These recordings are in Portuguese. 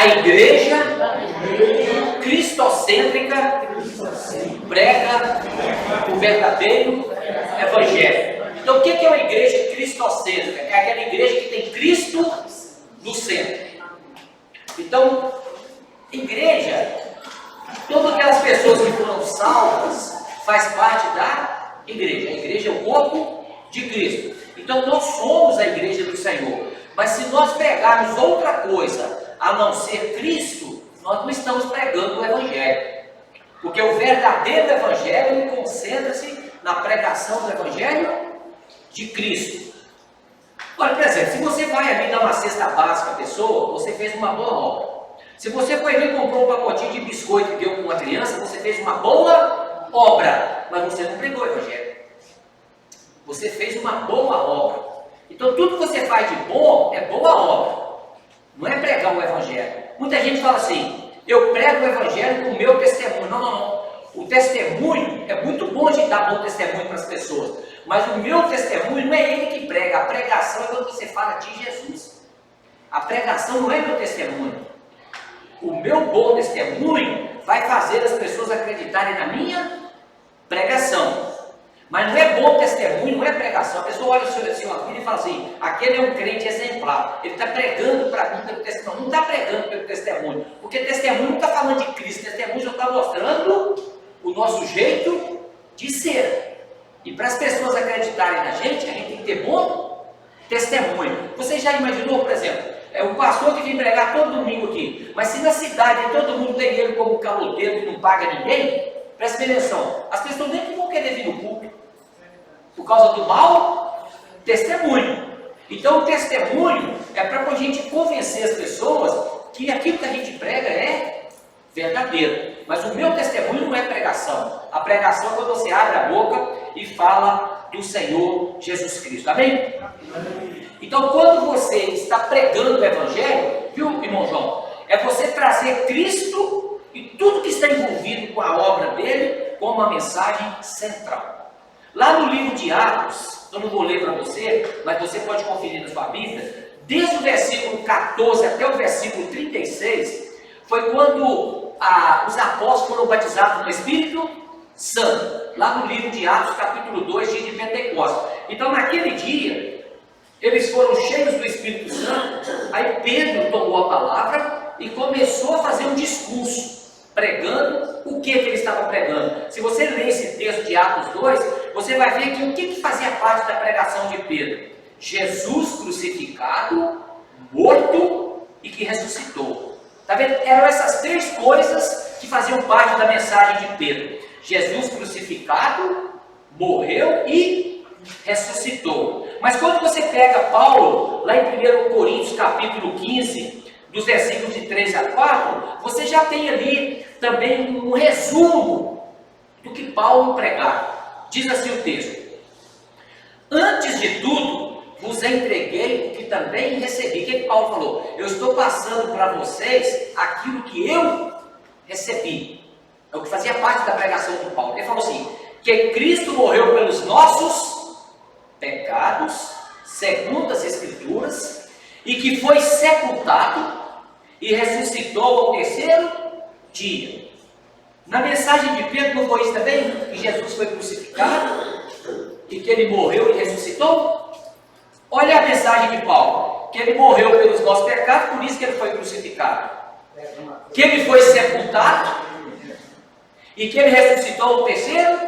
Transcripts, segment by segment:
igreja cristocêntrica prega o verdadeiro evangelho. Então, o que é uma igreja cristocêntrica? É aquela igreja que tem Cristo no centro. Então, igreja, todas aquelas pessoas que foram salvas faz parte da igreja. A igreja é o corpo de Cristo. Então, nós somos a igreja do Senhor. Mas se nós pregarmos outra coisa a não ser Cristo, nós não estamos pregando o evangelho. Porque o verdadeiro evangelho, ele concentra-se na pregação do evangelho de Cristo. Olha, por exemplo, se você vai ali dar uma cesta básica à pessoa, você fez uma boa obra. Se você foi ali e comprou um pacotinho de biscoito e deu para uma criança, você fez uma boa obra, mas você não pregou o evangelho. Você fez uma boa obra. Então tudo que você faz de bom é boa obra. Não é pregar o evangelho. Muita gente fala assim, eu prego o evangelho com o meu testemunho. Não, não, não. O testemunho é muito bom de dar bom testemunho para as pessoas. Mas o meu testemunho não é ele que prega. A pregação é quando você fala de Jesus. A pregação não é meu testemunho. O meu bom testemunho vai fazer as pessoas acreditarem na minha pregação. Mas não é bom testemunho, não é pregação. A pessoa olha sobre a sua vida e fala assim, aquele é um crente exemplar. Ele está pregando para mim pelo testemunho. Não está pregando pelo testemunho. Porque testemunho não está falando de Cristo. Testemunho já está mostrando o nosso jeito de ser. E para as pessoas acreditarem na gente, a gente tem que ter bom testemunho. Você já imaginou, por exemplo, o pastor que vem pregar todo domingo aqui, mas se na cidade todo mundo tem ele como caloteiro que não paga ninguém, presta atenção, as pessoas nem vão querer vir no culto, por causa do mau testemunho. Então o testemunho é para a gente convencer as pessoas que aquilo que a gente prega é verdadeiro. Mas o meu testemunho não é pregação. A pregação é quando você abre a boca e fala do Senhor Jesus Cristo. Amém? Então, quando você está pregando o evangelho, viu, irmão João? É você trazer Cristo e tudo que está envolvido com a obra dele como uma mensagem central. Lá no livro de Atos, eu não vou ler para você, mas você pode conferir na sua Bíblia, desde o versículo 14 até o versículo 36, foi quando os apóstolos foram batizados no Espírito Santo. Lá no livro de Atos, capítulo 2, dia de Pentecostes. Então, naquele dia, eles foram cheios do Espírito Santo, aí Pedro tomou a palavra e começou a fazer um discurso, pregando o que ele estava pregando. Se você ler esse texto de Atos 2, você vai ver que o que fazia parte da pregação de Pedro? Jesus crucificado, morto e que ressuscitou. Tá vendo? Eram essas três coisas que faziam parte da mensagem de Pedro. Jesus crucificado, morreu e ressuscitou. Mas quando você pega Paulo, lá em 1 Coríntios capítulo 15, dos versículos de 3 a 4, você já tem ali também um resumo do que Paulo pregava. Diz assim o texto: antes de tudo, vos entreguei o que também recebi. O que Paulo falou? Eu estou passando para vocês aquilo que eu recebi. É o que fazia parte da pregação de Paulo. Ele falou assim, que Cristo morreu pelos nossos pecados, segundo as Escrituras, e que foi sepultado e ressuscitou ao terceiro dia. Na mensagem de Pedro não foi isso também? Que Jesus foi crucificado e que ele morreu e ressuscitou? Olha a mensagem de Paulo, que ele morreu pelos nossos pecados, por isso que ele foi crucificado. Que ele foi sepultado e que ele ressuscitou ao terceiro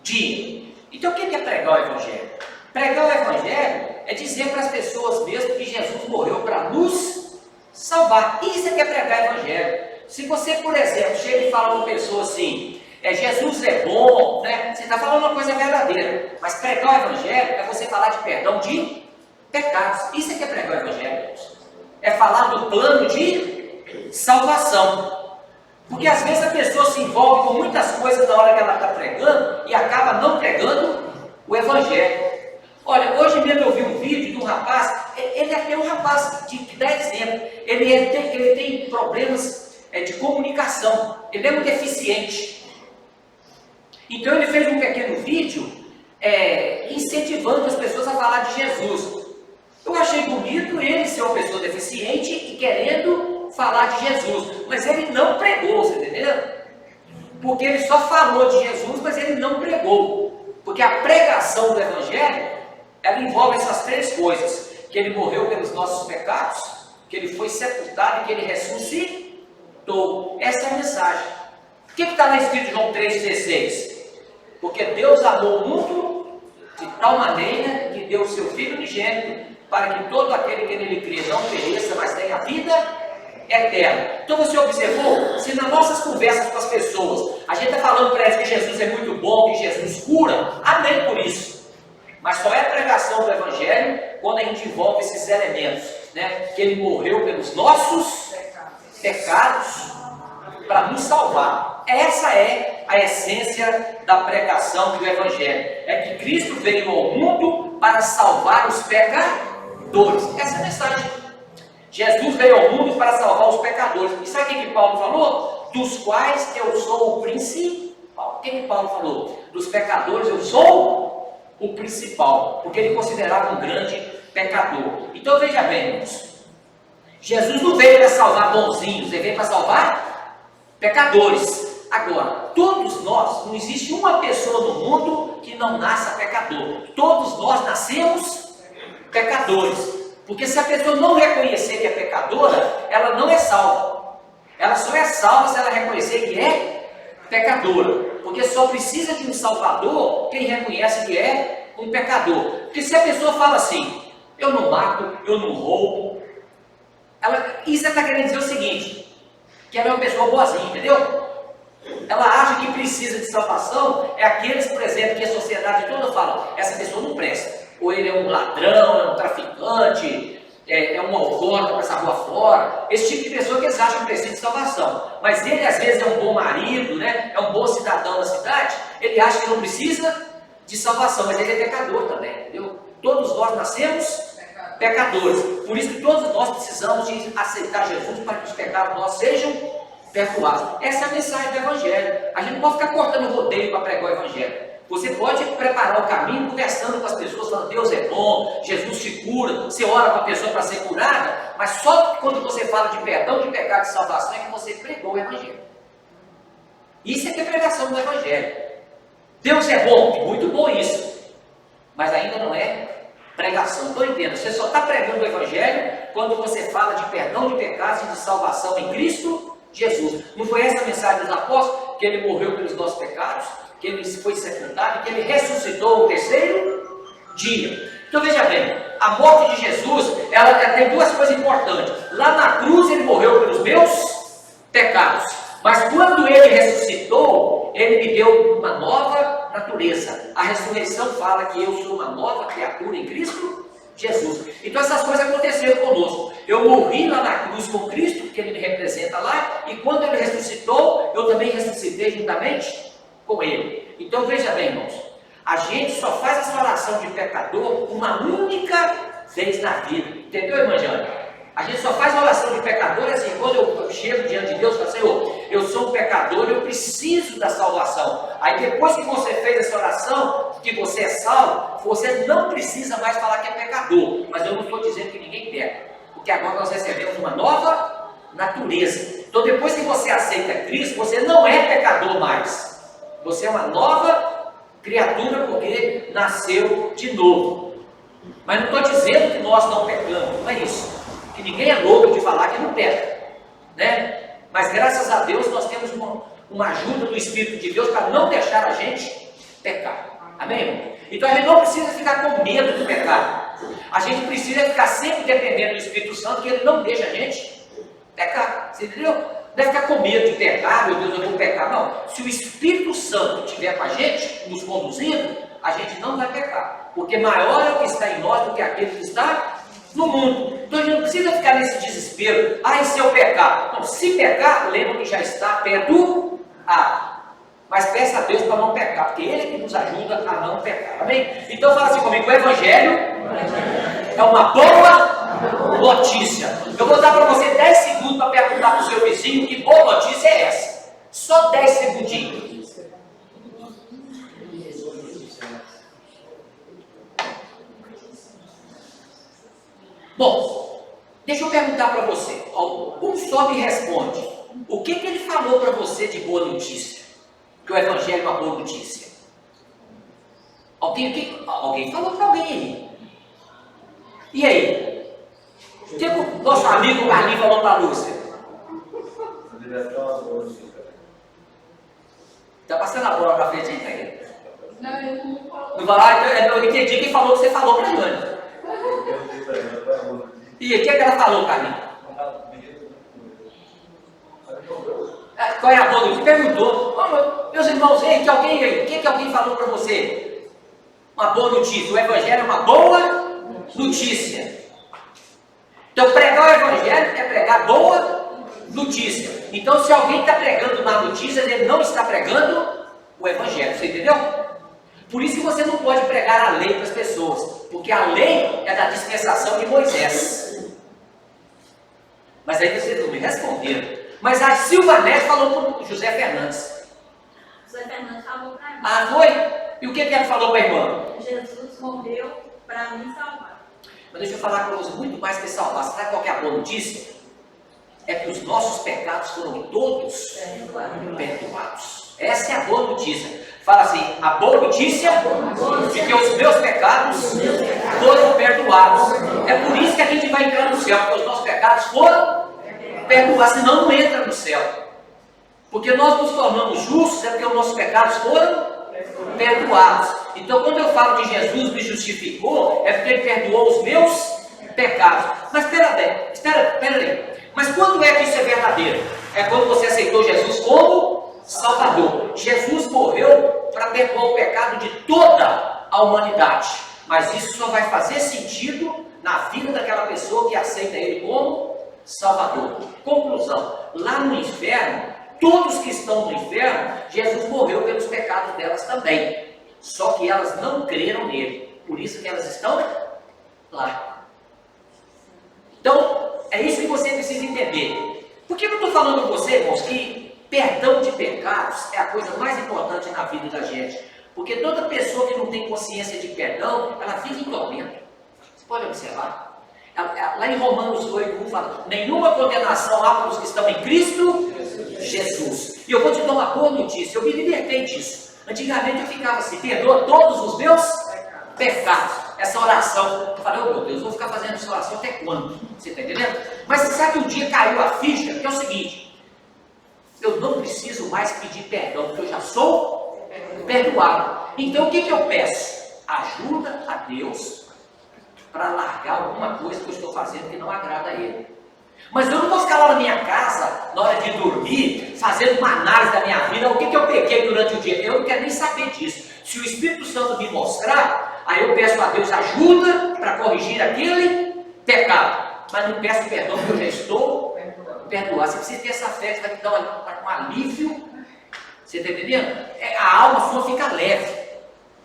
dia. Então o que é pregar o Evangelho? Pregar o Evangelho é dizer para as pessoas mesmo que Jesus morreu para nos salvar. Isso é que é pregar o Evangelho. Se você, por exemplo, chega e fala a uma pessoa assim, Jesus é bom, né? Você está falando uma coisa verdadeira. Mas pregar o Evangelho é você falar de perdão de pecados. Isso é que é pregar o Evangelho. É falar do plano de salvação. Porque às vezes a pessoa se envolve com muitas coisas na hora que ela está pregando e acaba não pregando o Evangelho. Olha, hoje mesmo eu vi um vídeo de um rapaz, ele é até um rapaz que dá exemplo, ele tem problemas de comunicação, ele é um deficiente. Então ele fez um pequeno vídeo incentivando as pessoas a falar de Jesus. Eu achei bonito ele ser uma pessoa deficiente e querendo falar de Jesus, mas ele não pregou, você entendeu? Porque ele só falou de Jesus, mas ele não pregou. Porque a pregação do Evangelho, ela envolve essas três coisas: que ele morreu pelos nossos pecados, que ele foi sepultado e que ele ressuscitou. Essa é a mensagem. O que está lá escrito em João 3,16? Porque Deus amou o mundo de tal maneira que deu o seu Filho unigênito, para que todo aquele que nele crê não pereça, mas tenha vida eterna. Então você observou, se nas nossas conversas com as pessoas, a gente está falando para elas que Jesus é muito bom, que Jesus cura, amém por isso. Mas só é a pregação do Evangelho quando a gente envolve esses elementos, né? Que ele morreu pelos nossos pecados para nos salvar. Essa é a essência da pregação do Evangelho. É que Cristo veio ao mundo para salvar os pecadores. Essa é a mensagem. Jesus veio ao mundo para salvar os pecadores. E sabe o que Paulo falou? Dos quais eu sou o principal. O que Paulo falou? Dos pecadores eu sou o principal. Porque ele considerava um grande pecador. Então veja bem, irmãos. Jesus não veio para salvar bonzinhos, ele veio para salvar pecadores. Agora, todos nós, não existe uma pessoa no mundo que não nasça pecador. Todos nós nascemos pecadores. Porque se a pessoa não reconhecer que é pecadora, ela não é salva. Ela só é salva se ela reconhecer que é pecadora. Porque só precisa de um salvador quem reconhece que é um pecador. Porque se a pessoa fala assim, eu não mato, eu não roubo, isso ela está querendo dizer o seguinte, que ela é uma pessoa boazinha, entendeu? Ela acha que precisa de salvação, é aqueles, por exemplo, que a sociedade toda fala, essa pessoa não presta. Ou ele é um ladrão, é um traficante, é um alcoólatra para essa rua fora. Esse tipo de pessoa que eles acham que precisa de salvação. Mas ele às vezes é um bom marido, né? É um bom cidadão da cidade, ele acha que não precisa de salvação, mas ele é pecador também, entendeu? Todos nós nascemos pecadores. Por isso que todos nós precisamos de aceitar Jesus para que os pecados nossos sejam perdoados. Essa é a mensagem do Evangelho. A gente não pode ficar cortando rodeio para pregar o Evangelho. Você pode preparar o caminho conversando com as pessoas, falando, Deus é bom, Jesus te cura, você ora para a pessoa para ser curada, mas só quando você fala de perdão, de pecado, de salvação, é que você pregou o Evangelho. Isso é que é pregação do Evangelho. Deus é bom, muito bom isso, mas ainda não é pregação. Então entenda, você só está pregando o Evangelho quando você fala de perdão de pecados e de salvação em Cristo Jesus. Não foi essa a mensagem dos apóstolos? Que ele morreu pelos nossos pecados, que ele foi sepultado e que ele ressuscitou no terceiro dia. Então veja bem, a morte de Jesus, ela tem duas coisas importantes. Lá na cruz ele morreu pelos meus pecados, mas quando ele ressuscitou, ele me deu uma nova natureza. A ressurreição fala que eu sou uma nova criatura em Cristo Jesus. Então essas coisas aconteceram conosco. Eu morri lá na cruz com Cristo, porque ele me representa lá, e quando ele ressuscitou, eu também ressuscitei juntamente com ele. Então veja bem, irmãos, a gente só faz essa oração de pecador uma única vez na vida. Entendeu, irmã Jana? A gente só faz a oração de pecador assim, quando eu chego diante de Deus e falo, Senhor, eu sou um pecador, eu preciso da salvação. Aí depois que você fez essa oração, que você é salvo, você não precisa mais falar que é pecador. Mas eu não estou dizendo que ninguém peca, porque agora nós recebemos uma nova natureza. Então depois que você aceita Cristo, você não é pecador mais. Você é uma nova criatura porque nasceu de novo. Mas não estou dizendo que nós não pecamos, não é isso. Que ninguém é louco de falar que não peca, né? Mas graças a Deus nós temos uma ajuda do Espírito de Deus para não deixar a gente pecar. Amém, irmão? Então a gente não precisa ficar com medo do pecado. A gente precisa ficar sempre dependendo do Espírito Santo, que ele não deixa a gente pecar. Você entendeu? Não é ficar com medo de pecar, meu Deus, eu vou pecar. Não. Se o Espírito Santo estiver com a gente, nos conduzindo, a gente não vai pecar. Porque maior é o que está em nós do que aquele que está no mundo. Então a gente não precisa ficar nesse desespero. Ah, e se eu pecar? Não, se pecar, lembra que já está perto mas peça a Deus para não pecar, porque Ele é que nos ajuda a não pecar. Amém? Então fala assim comigo, o Evangelho é uma boa notícia. Eu vou dar para você 10 segundos para perguntar para o seu vizinho que boa notícia é essa. Só 10 segundinhos. Bom, Deixa eu perguntar para você, um só me responde. O que ele falou para você de boa notícia? Que o Evangelho é uma boa notícia. Alguém falou para alguém aí. E aí? O que o nosso amigo Carlinhos falou para a Lúcia? Está passando a bola para frente aí, não vai lá, eu entendi quem falou que você falou para a Jane. E o que ela falou, Carlinhos? Qual é a boa notícia? Perguntou. Meus irmãos, o que alguém falou para você? Uma boa notícia. O Evangelho é uma boa notícia. Então, pregar o Evangelho é pregar boa notícia. Então, se alguém está pregando má notícia, ele não está pregando o Evangelho. Você entendeu? Por isso que você não pode pregar a lei para as pessoas. Porque a lei é da dispensação de Moisés. Mas aí vocês não me responderam. Mas a Silva Neto falou para o José Fernandes. José Fernandes falou para mim. Ah, foi? E o que ela falou para a irmã? Jesus morreu para me salvar. Mas deixa eu falar para você, muito mais que salvar. Sabe qual que é a boa notícia? É que os nossos pecados foram todos perdoados. Essa é a boa notícia. Fala assim, a boa notícia de que os meus pecados foram perdoados. É por isso que a gente vai entrar no céu, porque os nossos pecados foram perdoados, senão não entra no céu. Porque nós nos tornamos justos, é porque os nossos pecados foram perdoados. Então, quando eu falo que Jesus me justificou, é porque Ele perdoou os meus pecados. Mas espera aí. Mas quando é que isso é verdadeiro? É quando você aceitou Jesus como Salvador. Jesus morreu para perdoar o pecado de toda a humanidade. Mas isso só vai fazer sentido na vida daquela pessoa que aceita Ele como Salvador. Conclusão, lá no inferno, todos que estão no inferno, Jesus morreu pelos pecados delas também. Só que elas não creram nele. Por isso que elas estão lá. Então, é isso que você precisa entender. Por que eu estou falando para você, irmãos, que perdão de pecados é a coisa mais importante na vida da gente? Porque toda pessoa que não tem consciência de perdão, ela vive em tormento. Você pode observar. Lá em Romanos 8, fala: nenhuma condenação há para os que estão em Cristo Jesus. E eu vou te dar uma boa notícia, eu me libertei disso. Antigamente eu ficava assim, perdoa todos os meus pecados. Essa oração, eu falei, meu Deus, eu vou ficar fazendo essa oração até quando? Você está entendendo? Mas você sabe que um dia caiu a ficha, que é o seguinte: eu não preciso mais pedir perdão, porque eu já sou perdoado. Então o que eu peço? Ajuda a Deus para largar alguma coisa que eu estou fazendo que não agrada a Ele. Mas eu não vou ficar lá na minha casa, na hora de dormir, fazendo uma análise da minha vida, o que eu pequei durante o dia. Eu não quero nem saber disso. Se o Espírito Santo me mostrar, aí eu peço a Deus ajuda para corrigir aquele pecado. Mas não peço perdão, porque eu já estou perdoado. Você precisa ter essa fé, que vai te dar um alívio. Você está entendendo? A alma sua fica leve.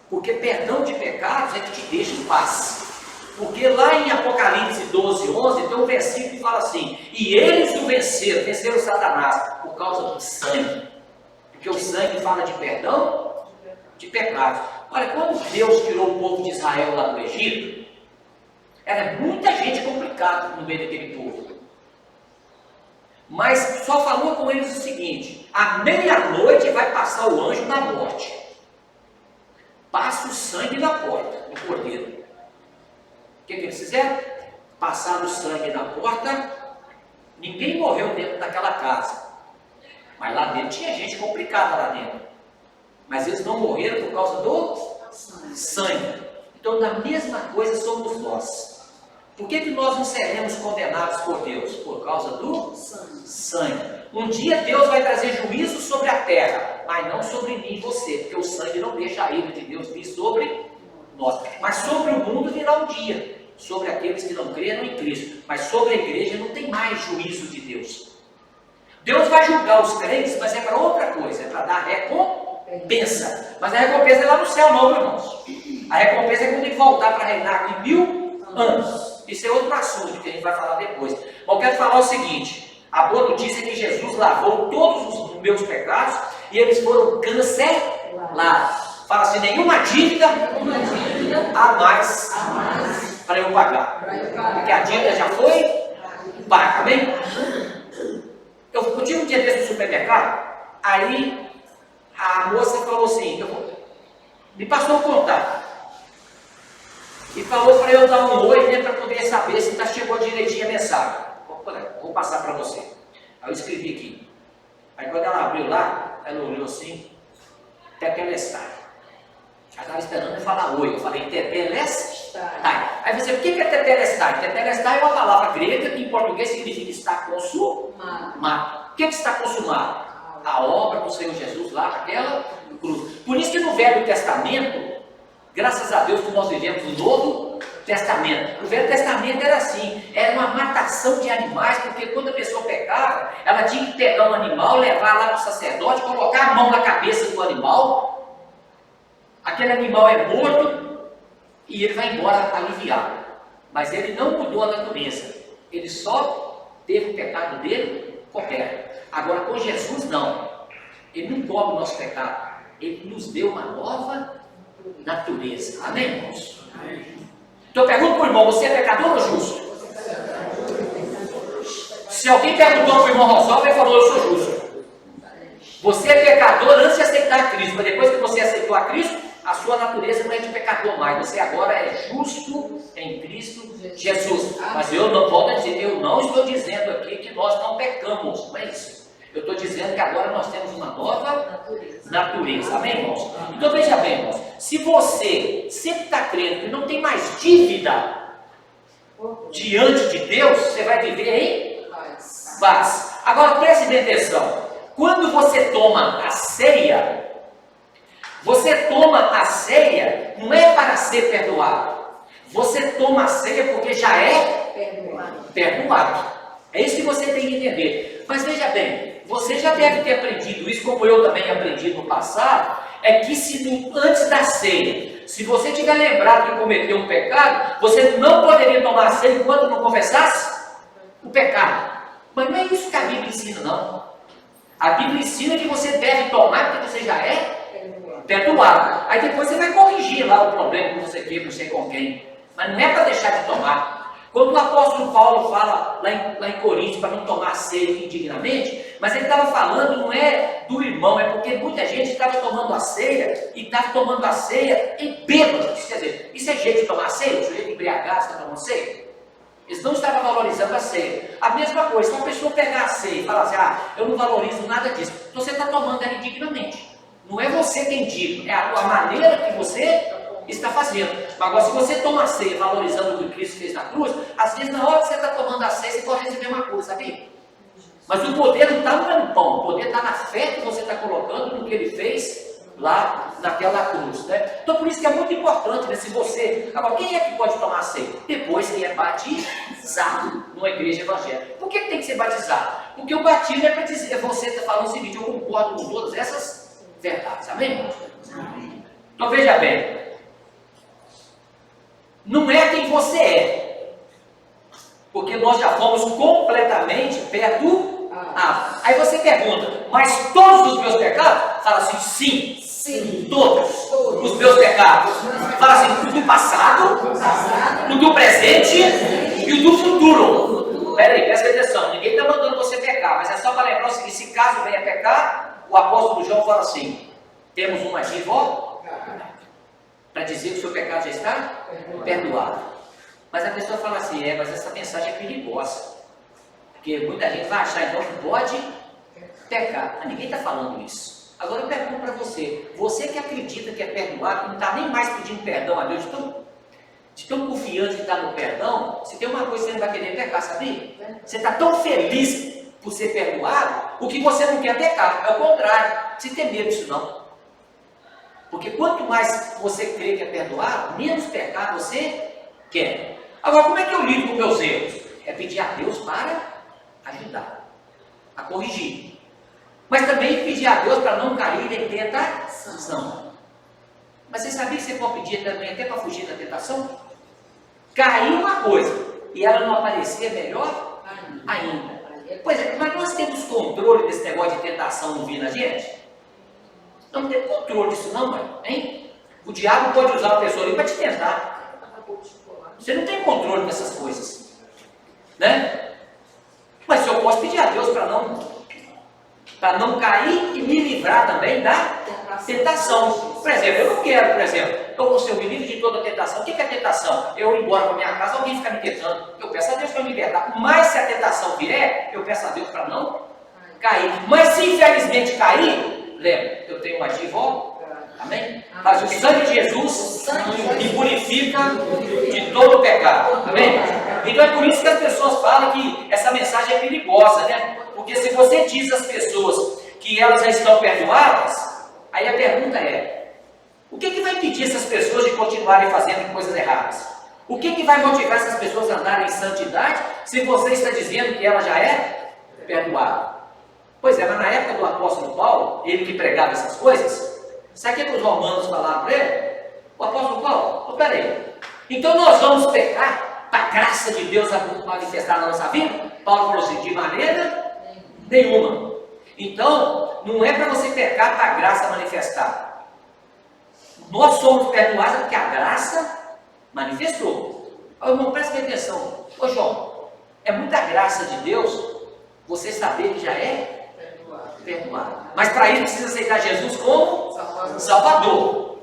Porque perdão de pecados é que te deixa em paz. Porque lá em Apocalipse 12, 11, tem um versículo que fala assim: e eles o venceram Satanás, por causa do sangue. Porque o sangue fala de perdão de pecados. Olha, quando Deus tirou o povo de Israel lá do Egito, era muita gente complicada no meio daquele povo. Mas só falou com eles o seguinte: à meia-noite vai passar o anjo da morte. Passa o sangue na porta do cordeiro. O que eles fizeram? Passaram o sangue na porta. Ninguém morreu dentro daquela casa. Mas lá dentro tinha gente complicada lá dentro. Mas eles não morreram por causa do sangue. Então, da mesma coisa somos nós. Por que nós não seremos condenados por Deus? Por causa do sangue. Um dia Deus vai trazer juízo sobre a terra, mas não sobre mim e você, porque o sangue não deixa a ira de Deus vir sobre nós. Mas sobre o mundo virá um dia, sobre aqueles que não creram em Cristo. Mas sobre a igreja não tem mais juízo de Deus. Deus vai julgar os crentes, mas é para outra coisa, é para dar recompensa. Mas a recompensa é lá no céu, não, irmãos. A recompensa é quando ele voltar para reinar aqui 1000 anos. Isso é outro assunto que a gente vai falar depois. Mas eu quero falar o seguinte: a boa notícia é que Jesus lavou todos os meus pecados e eles foram cancelados. Fala assim: nenhuma dívida a mais para eu pagar. Porque a dívida já foi paga, amém? Eu tive um dia desse no supermercado, aí a moça falou assim, me passou o contato. E falou para eu dar um oi, né, para poder saber se chegou direitinho a mensagem. Vou passar para você. Aí eu escrevi aqui. Aí quando ela abriu lá, ela olhou assim, Tetelestai. Ela estava esperando eu falar oi. Eu falei, Tetelestai. Aí você, o que é Tetelestai? Tetelestai é uma palavra grega que em português significa estar consumado. O que está consumado? A obra do Senhor Jesus lá naquela cruz. Por isso que no Velho Testamento, graças a Deus que nós vivemos no Novo Testamento. O Velho Testamento era assim, era uma matação de animais, porque quando a pessoa pecava, ela tinha que pegar um animal, levar lá para o sacerdote, colocar a mão na cabeça do animal, aquele animal é morto e ele vai embora aliviado. Mas ele não mudou a natureza, ele só teve o pecado dele coberto. Agora com Jesus não, ele não cobre o nosso pecado, ele nos deu uma nova natureza. Amém, irmãos? Então eu pergunto para o irmão, você é pecador ou justo? Se alguém perguntou para o irmão Rosalvo, ele falou, eu sou justo. Você é pecador antes de aceitar a Cristo, mas depois que você aceitou a Cristo, a sua natureza não é de pecador mais, você agora é justo em Cristo Jesus. Mas eu não posso dizer, eu não estou dizendo aqui que nós não pecamos, não é isso. Eu estou dizendo que agora nós temos uma nova natureza. Amém, irmãos? Então veja bem, irmãos, se você sempre está crendo que não tem mais dívida diante de Deus, você vai viver em paz. Agora preste bem atenção, quando você toma a ceia, não é para ser perdoado, você toma a ceia porque já é perdoado. É isso que você tem que entender. Mas veja bem, você já deve ter aprendido isso, como eu também aprendi no passado, é que antes da ceia, se você tiver lembrado que cometeu um pecado, você não poderia tomar a ceia enquanto não confessasse o pecado. Mas não é isso que a Bíblia ensina, não. A Bíblia ensina que você deve tomar porque você já é perdoado. Aí depois você vai corrigir lá o problema que você teve, não sei com quem. Mas não é para deixar de tomar. Quando o apóstolo Paulo fala lá em Coríntios para não tomar ceia indignamente, mas ele estava falando, não é do irmão, é porque muita gente estava tomando a ceia e estava tomando a ceia em bêbados. Quer dizer, isso é jeito de tomar ceia? O sujeito embriagado está tomando ceia? Eles não estavam valorizando a ceia. A mesma coisa, se uma pessoa pegar a ceia e falar assim, eu não valorizo nada disso, então você está tomando ela indignamente. Não é você quem diz, é a maneira que você está fazendo. Agora, se você toma a ceia valorizando o que Cristo fez na cruz, às vezes na hora que você está tomando a ceia, você pode receber uma cruz, sabia? Mas o poder não está no pão, o poder está na fé que você está colocando no que ele fez lá naquela cruz, né? Então por isso que é muito importante, né? Se você... Agora, quem é que pode tomar a ceia? Depois que é batizado numa igreja evangélica. Por que tem que ser batizado? Porque o batismo é para dizer, você está falando o seguinte, eu concordo com todas essas verdades, amém, irmãos? Então veja bem, não é quem você é, porque nós já fomos completamente perdoados. Aí você pergunta, mas todos os meus pecados? Fala assim, sim, todos os meus pecados. Fala assim, o do passado, o do presente e o do futuro. Peraí, presta atenção, ninguém está mandando você pecar, mas é só para lembrar o seguinte, se caso venha pecar, o apóstolo João fala assim, temos um advogado para dizer que o seu pecado já está perdoado. Mas a pessoa fala assim, mas essa mensagem é perigosa, porque muita gente vai achar então que pode pecar, mas ninguém está falando isso. Agora eu pergunto para você que acredita que é perdoado, que não está nem mais pedindo perdão a Deus, de tão confiante que está no perdão, se tem uma coisa que você não vai querer pecar, sabia? Você está tão feliz por ser perdoado, o que você não quer pecar, é o contrário, você tem medo disso não. Porque quanto mais você crê que é perdoado, menos pecado você quer. Agora, como é que eu lido com meus erros? É pedir a Deus para ajudar, a corrigir. Mas também pedir a Deus para não cair em tentação. Mas você sabia que você pode pedir também até para fugir da tentação? Cair uma coisa e ela não aparecer, melhor ainda. Pois é, mas nós temos controle desse negócio de tentação não vir na gente? Não tem controle disso não, mãe, hein? O diabo pode usar a pessoa ali para te tentar. Você não tem controle dessas coisas, né? Mas eu posso pedir a Deus para não cair e me livrar também da tentação. Por exemplo, eu não quero, por exemplo, então você me livre de toda tentação. O que é tentação? Eu ir embora para minha casa, alguém fica me tentando. Eu peço a Deus para me libertar. Mas se a tentação vier, eu peço a Deus para não cair. Mas se infelizmente cair, lembra, eu tenho um advogado. Amém? Mas o sangue de Jesus me purifica de todo pecado. Amém? Então é por isso que as pessoas falam que essa mensagem é perigosa, né? Porque se você diz às pessoas que elas já estão perdoadas, aí a pergunta é: o que vai impedir essas pessoas de continuarem fazendo coisas erradas? O que vai motivar essas pessoas a andarem em santidade se você está dizendo que ela já é perdoada? Pois é, mas na época do apóstolo Paulo, ele que pregava essas coisas, sabe o que os romanos falaram para ele? O apóstolo Paulo, peraí, então nós vamos pecar para a graça de Deus manifestar na nossa vida? Paulo falou assim: de maneira nenhuma. Então, não é para você pecar para a graça manifestar. Nós somos perdoados porque a graça manifestou. Ô irmão, presta atenção. Ô João, é muita graça de Deus você saber que já é perdoado. Mas para isso precisa aceitar Jesus como Salvador.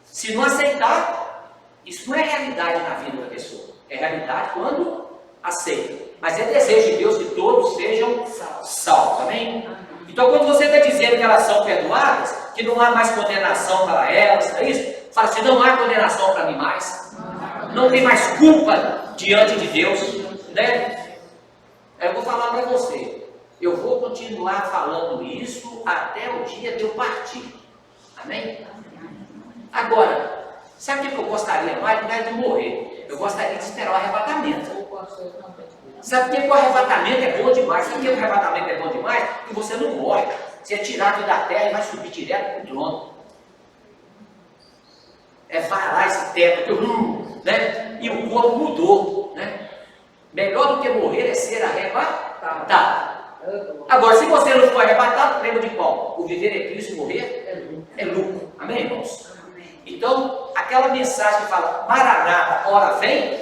Se não aceitar, isso não é realidade na vida da pessoa. É realidade quando aceita. Mas é desejo de Deus que todos sejam salvos. Amém? Então quando você está dizendo que elas são perdoadas, que não há mais condenação para elas, não é isso? Fala assim: não há condenação para mim mais. Não tem mais culpa diante de Deus, né? Eu vou falar para você. Eu vou continuar falando isso até o dia de eu partir. Amém? Agora, sabe o que eu gostaria mais? Não é de morrer. Eu gostaria de esperar o arrebatamento. Sabe por que o arrebatamento é bom demais? Sabe por que o arrebatamento é bom demais? Porque você não morre. Você é tirado da terra e vai subir direto para o trono. É varar esse teto, né? E o corpo mudou, né? Melhor do que morrer é ser arrebatado. Agora, se você não for arrebatado, lembra de qual? O viver é Cristo, morrer é lucro. Amém, irmãos? Então, aquela mensagem que fala: Maranata, hora vem,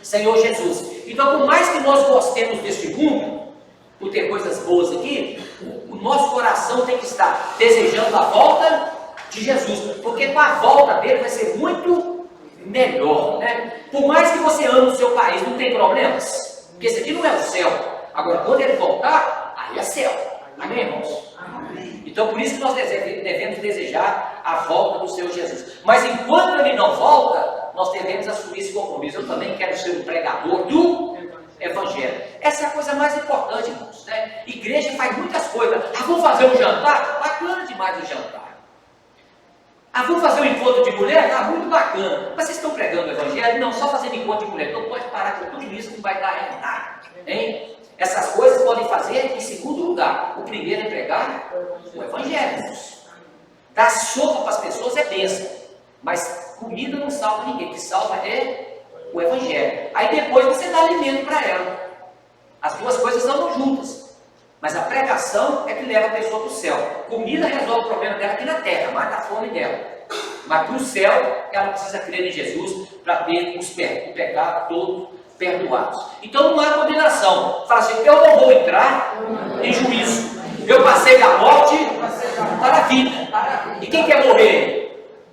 Senhor Jesus. Então, por mais que nós gostemos deste mundo, por ter coisas boas aqui, o nosso coração tem que estar desejando a volta de Jesus, porque com a volta dele vai ser muito melhor, né? Por mais que você ame o seu país, não tem problemas, porque esse aqui não é o céu. Agora, quando ele voltar, aí é céu. Amém, irmãos? Amém. Então, por isso que nós devemos desejar a volta do Senhor Jesus. Mas enquanto ele não volta, nós devemos assumir esse compromisso. Eu também quero ser um pregador do Evangelho. Essa é a coisa mais importante, irmãos, né? Igreja faz muitas coisas. Vamos fazer um jantar? Bacana demais o jantar. Vamos fazer um encontro de mulher? Muito bacana. Mas vocês estão pregando o Evangelho? Não, só fazendo encontro de mulher. Não pode parar com tudo isso, que não vai dar nada. Hein? Essas coisas podem fazer em segundo lugar. O primeiro é pregar o Evangelho. Dar sopa para as pessoas é bênção. Mas comida não salva ninguém. O que salva é o Evangelho. Aí depois você dá alimento para ela. As duas coisas andam juntas. Mas a pregação é que leva a pessoa para o céu. Comida resolve o problema dela aqui na terra, mata a fome dela. Mas para o céu, ela precisa crer em Jesus para ter o pecado todo perdoados. Então não há condenação. Fala assim: eu não vou entrar em juízo. Eu passei da morte para a vida. E quem quer morrer?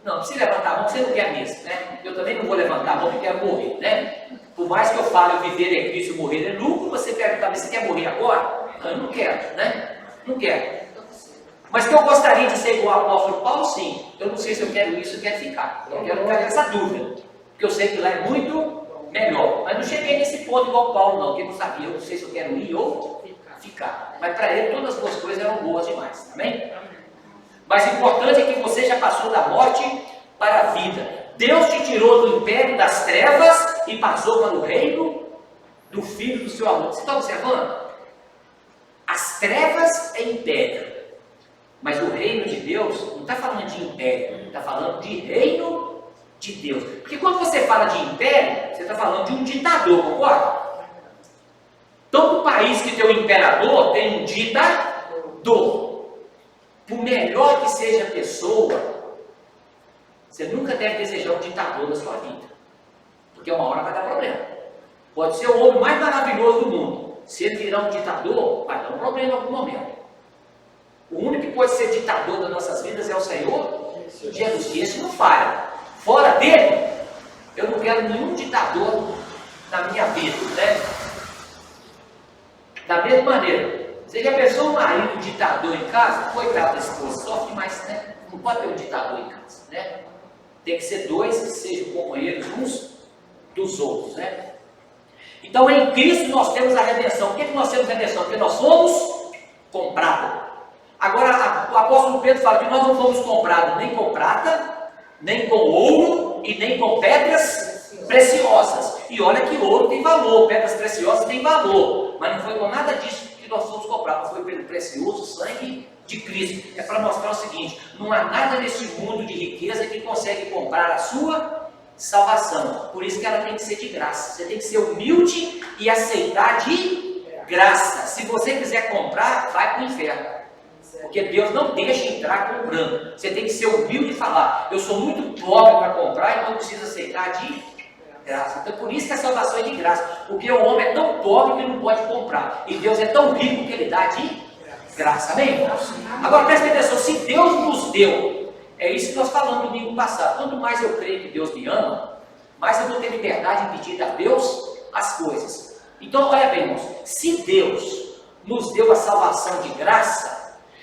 Não precisa levantar a mão, você não quer mesmo, né? Eu também não vou levantar a mão porque quero morrer, né? Por mais que eu fale o viver é Cristo e morrer é lucro, você pergunta: você quer morrer agora? Eu não quero, né? Não quero. Mas que eu gostaria de ser igual ao apóstolo Paulo, sim. Eu não sei se eu quero isso ou quero ficar. Eu quero ficar nessa dúvida. Porque eu sei que lá é muito melhor. Mas não cheguei nesse ponto igual Paulo, não. Porque eu não sabia. Eu não sei se eu quero ir ou ficar. Mas para ele todas as duas coisas eram boas demais. Amém? Mas o importante é que você já passou da morte para a vida. Deus te tirou do império das trevas e passou para o reino do Filho do seu amor. Você está observando? As trevas é império. Mas o reino de Deus não está falando de império, está falando de reino de Deus. Porque quando você fala de império, você está falando de um ditador, concorda? Todo país que tem um imperador tem um ditador. Por melhor que seja a pessoa, você nunca deve desejar um ditador na sua vida. Porque uma hora vai dar problema. Pode ser o homem mais maravilhoso do mundo. se ele virar um ditador, vai dar um problema em algum momento. O único que pode ser ditador das nossas vidas é o Senhor Jesus, e esse não falha. Fora dele, eu não quero nenhum ditador na minha vida, né? Da mesma maneira, você já pensou um marido ditador em casa? Coitado da esposa, sofre mais, né? Não pode ter um ditador em casa, né? Tem que ser dois que sejam companheiros uns dos outros, né? Então, em Cristo nós temos a redenção. Por que nós temos a redenção? Porque nós fomos comprados. Agora, o apóstolo Pedro fala que nós não fomos comprados nem com prata, nem com ouro e nem com pedras preciosas. E olha que ouro tem valor, pedras preciosas têm valor. Mas não foi com nada disso que nós fomos comprados. Foi pelo precioso sangue de Cristo. É para mostrar o seguinte: não há nada nesse mundo de riqueza que consegue comprar a sua salvação. Por isso que ela tem que ser de graça. Você tem que ser humilde e aceitar de graça. Se você quiser comprar, vai para o inferno. Porque Deus não deixa entrar comprando. Você tem que ser humilde e falar: eu sou muito pobre para comprar, então eu preciso aceitar de graça. Então por isso que a salvação é de graça. Porque o homem é tão pobre que não pode comprar. E Deus é tão rico que ele dá de graça. Amém? Agora presta atenção: se Deus nos deu, é isso que nós falamos no domingo passado, quanto mais eu creio que Deus me ama, mais eu vou ter liberdade de pedir a Deus as coisas. Então olha bem, irmãos, se Deus nos deu a salvação de graça,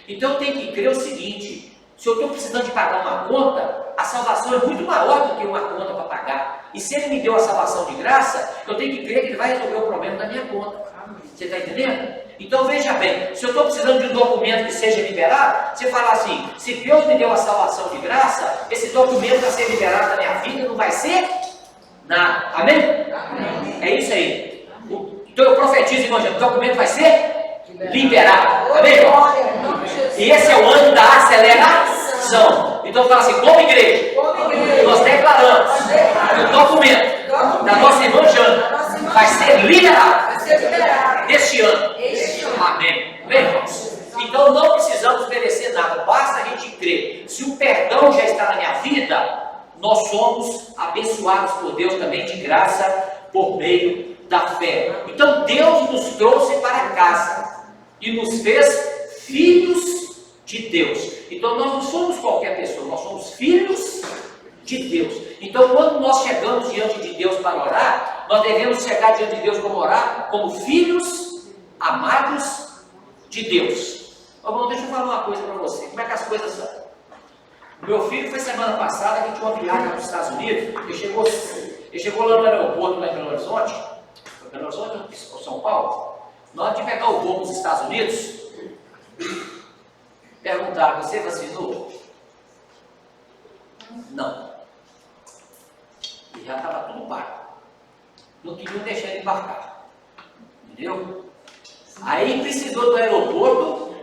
então eu tenho que crer o seguinte: se eu estou precisando de pagar uma conta, a salvação é muito maior do que uma conta para pagar. E se Ele me deu a salvação de graça, eu tenho que crer que Ele vai resolver o problema da minha conta. Você está entendendo? Então veja bem, se eu estou precisando de um documento que seja liberado, você fala assim: se Deus me deu a salvação de graça, esse documento vai ser liberado da minha vida, não vai ser nada. Amém? Amém. É isso aí. Então eu profetizo, irmão, o documento vai ser liberado. Amém? E esse é o ano da aceleração. Então fala assim: como igreja, nós declaramos que o documento da nossa irmã Jana vai ser liberado neste ano. Amém. Amém, irmãos? Então não precisamos merecer nada, basta a gente crer. Se o perdão já está na minha vida, nós somos abençoados por Deus também de graça por meio da fé. Então Deus nos trouxe para casa e nos fez filhos de Deus. Então nós não somos qualquer pessoa, nós somos filhos de Deus. Então quando nós chegamos diante de Deus para orar, nós devemos chegar diante de Deus como orar, como filhos amados de Deus. Irmão, deixa eu falar uma coisa para você. Como é que as coisas são? Meu filho foi semana passada, a gente tinha uma viagem para os Estados Unidos. Ele chegou lá no aeroporto, lá em Belo Horizonte. Foi Belo Horizonte ou São Paulo? Na hora de pegar o voo para os Estados Unidos, perguntaram: você vacinou? Não. E já estava tudo pago. Não queriam deixar ele embarcar. Entendeu? Aí precisou do aeroporto,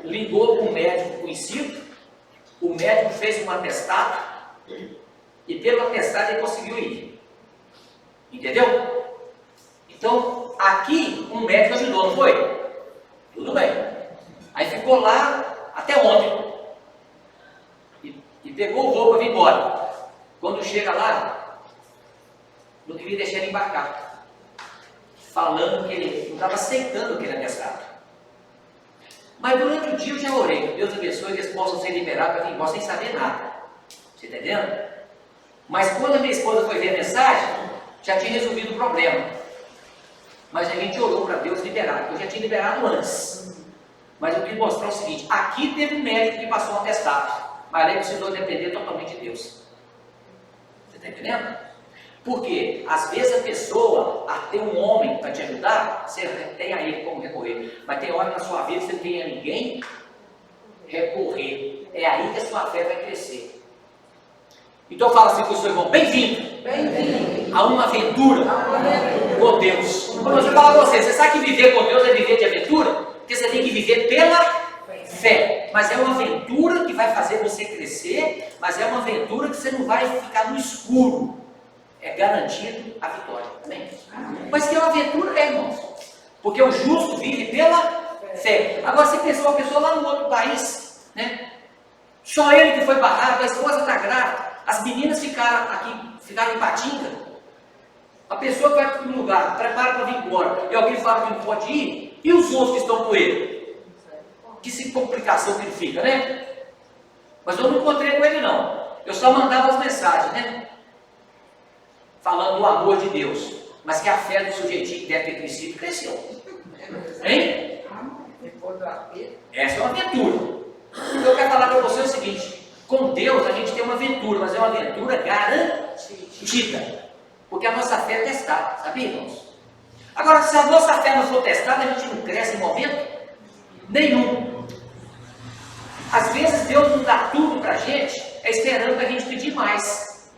ligou para um médico conhecido, o médico fez um atestado, e pelo atestado ele conseguiu ir. Entendeu? Então, aqui um médico ajudou, não foi? Tudo bem. Aí ficou lá até ontem. E pegou o voo para vir embora. Quando chega lá, não queria deixar ele embarcar. Falando que ele não estava aceitando aquele atestado. Mas durante o dia eu já orei: que Deus abençoe, que eles possam ser liberados para vir embora sem saber nada. Você está entendendo? Mas quando a minha esposa foi ver a mensagem, já tinha resolvido o problema. Mas a gente orou para Deus liberar, porque eu já tinha liberado antes. Mas eu queria mostrar o seguinte: aqui teve um médico que passou um atestado, mas ele precisou depender totalmente de Deus. Você está entendendo? Porque às vezes a pessoa, tem um homem para te ajudar, você tem a ele como recorrer. Mas tem hora na sua vida que você não tem a ninguém recorrer. É aí que a sua fé vai crescer. Então fala assim com o seu irmão: bem-vindo a uma aventura com Deus. Quando eu falo para você sabe que viver com Deus é viver de aventura? Porque você tem que viver pela fé. Mas é uma aventura que vai fazer você crescer, mas é uma aventura que você não vai ficar no escuro. É garantido a vitória. Amém? Mas que é uma aventura, irmãos. Porque o justo vive pela fé. Agora você pensou uma pessoa lá no outro país, né? Só ele que foi barrado, a esposa está grávida, as meninas ficaram em Patinga. A pessoa que vai para um lugar, prepara para vir embora, e alguém fala que não pode ir, e os outros que estão com ele? Que complicação que ele fica, né? Mas eu não encontrei com ele não. Eu só mandava as mensagens, né? Falando do amor de Deus. Mas que a fé do sujeitinho que deve ter crescido, cresceu. Hein? Essa é uma aventura. Então eu quero falar para você o seguinte: com Deus a gente tem uma aventura, mas é uma aventura garantida. Porque a nossa fé é testada, sabia, irmãos? Agora, se a nossa fé não for testada, a gente não cresce em momento nenhum. Às vezes Deus não dá tudo para a gente, esperando para a gente pedir mais.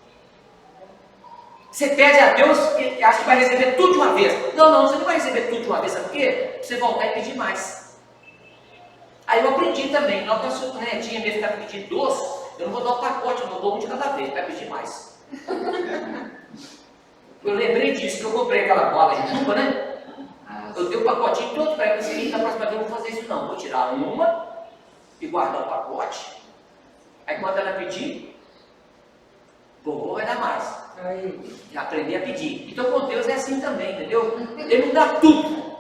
Você pede a Deus e acha que vai receber tudo de uma vez. Não, você não vai receber tudo de uma vez, sabe por quê? Pra você voltar e pedir mais. Aí eu aprendi também, não que a sua netinha mesmo está pedindo doce, eu não vou dar um pacote, eu não dou um de cada vez, vai pedir mais. Eu lembrei disso, que eu comprei aquela bola de chuva, né? Eu dei o pacotinho todo para ela, pensei, da próxima vez eu não vou fazer isso não, vou tirar uma e guardar o pacote. Aí quando ela pedir, vovô vai dar mais. E aprender a pedir. Então com Deus é assim também, entendeu? Ele não dá tudo.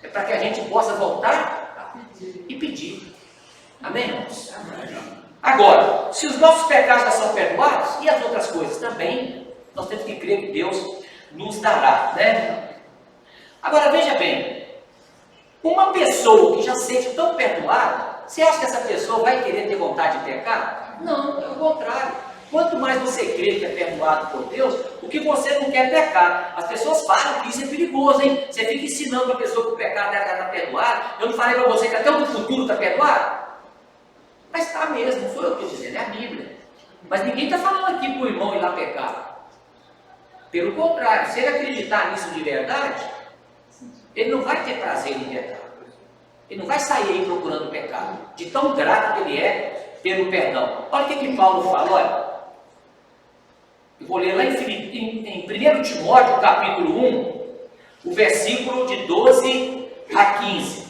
É para que a gente possa voltar e pedir. Amém, irmãos? Agora, se os nossos pecados já são perdoados, e as outras coisas também, nós temos que crer que Deus nos dará, né? Agora veja bem, uma pessoa que já se sente tão perdoada, você acha que essa pessoa vai querer ter vontade de pecar? Não, pelo contrário. Quanto mais você crê que é perdoado por Deus, o que você não quer pecar. As pessoas falam que isso é perigoso, hein? Você fica ensinando para a pessoa que o pecado está perdoado. Eu não falei para você que até o futuro está perdoado? Mas está mesmo, não sou eu que estou dizendo, é a Bíblia. Mas ninguém está falando aqui para o irmão ir lá pecar. Pelo contrário, se ele acreditar nisso de verdade, ele não vai ter prazer em pecar. Ele não vai sair aí procurando pecado, de tão grato que ele é pelo perdão. Olha o que Paulo fala, olha. Eu vou ler lá em 1 Timóteo, capítulo 1, o versículo de 12 a 15.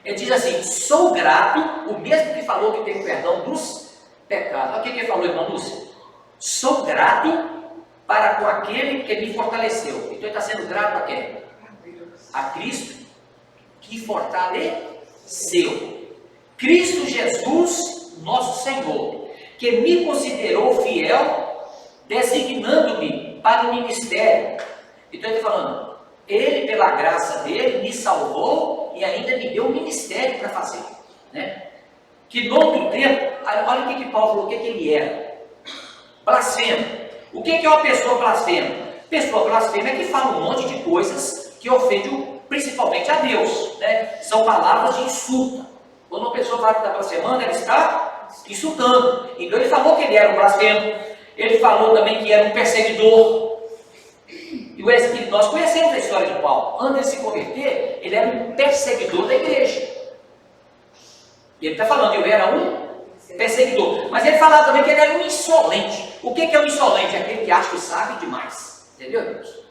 Ele diz assim: sou grato, o mesmo que falou que tem perdão dos pecados. Olha o que ele falou, irmã Lúcia. Sou grato para com aquele que me fortaleceu. Então ele está sendo grato a quem? A Cristo, que fortaleceu. Cristo Jesus, nosso Senhor, que me considerou fiel, designando-me para o ministério. Então ele está falando, ele pela graça dele me salvou e ainda me deu um ministério para fazer, né? Que no outro tempo, olha o que Paulo falou, o que ele era? Blasfemo. O que é uma pessoa blasfema? Pessoa blasfema é que fala um monte de coisas que ofendem principalmente a Deus, né? São palavras de insulto. Quando uma pessoa fala que está blasfemando, ela está insultando. Então ele falou que ele era um blasfemo. Ele falou também que era um perseguidor. E nós conhecemos a história de Paulo. Antes de se converter, ele era um perseguidor da igreja. E ele está falando, eu era um perseguidor. Mas ele falava também que ele era um insolente. O que é um insolente? É aquele que acha que sabe demais. Entendeu, irmãos?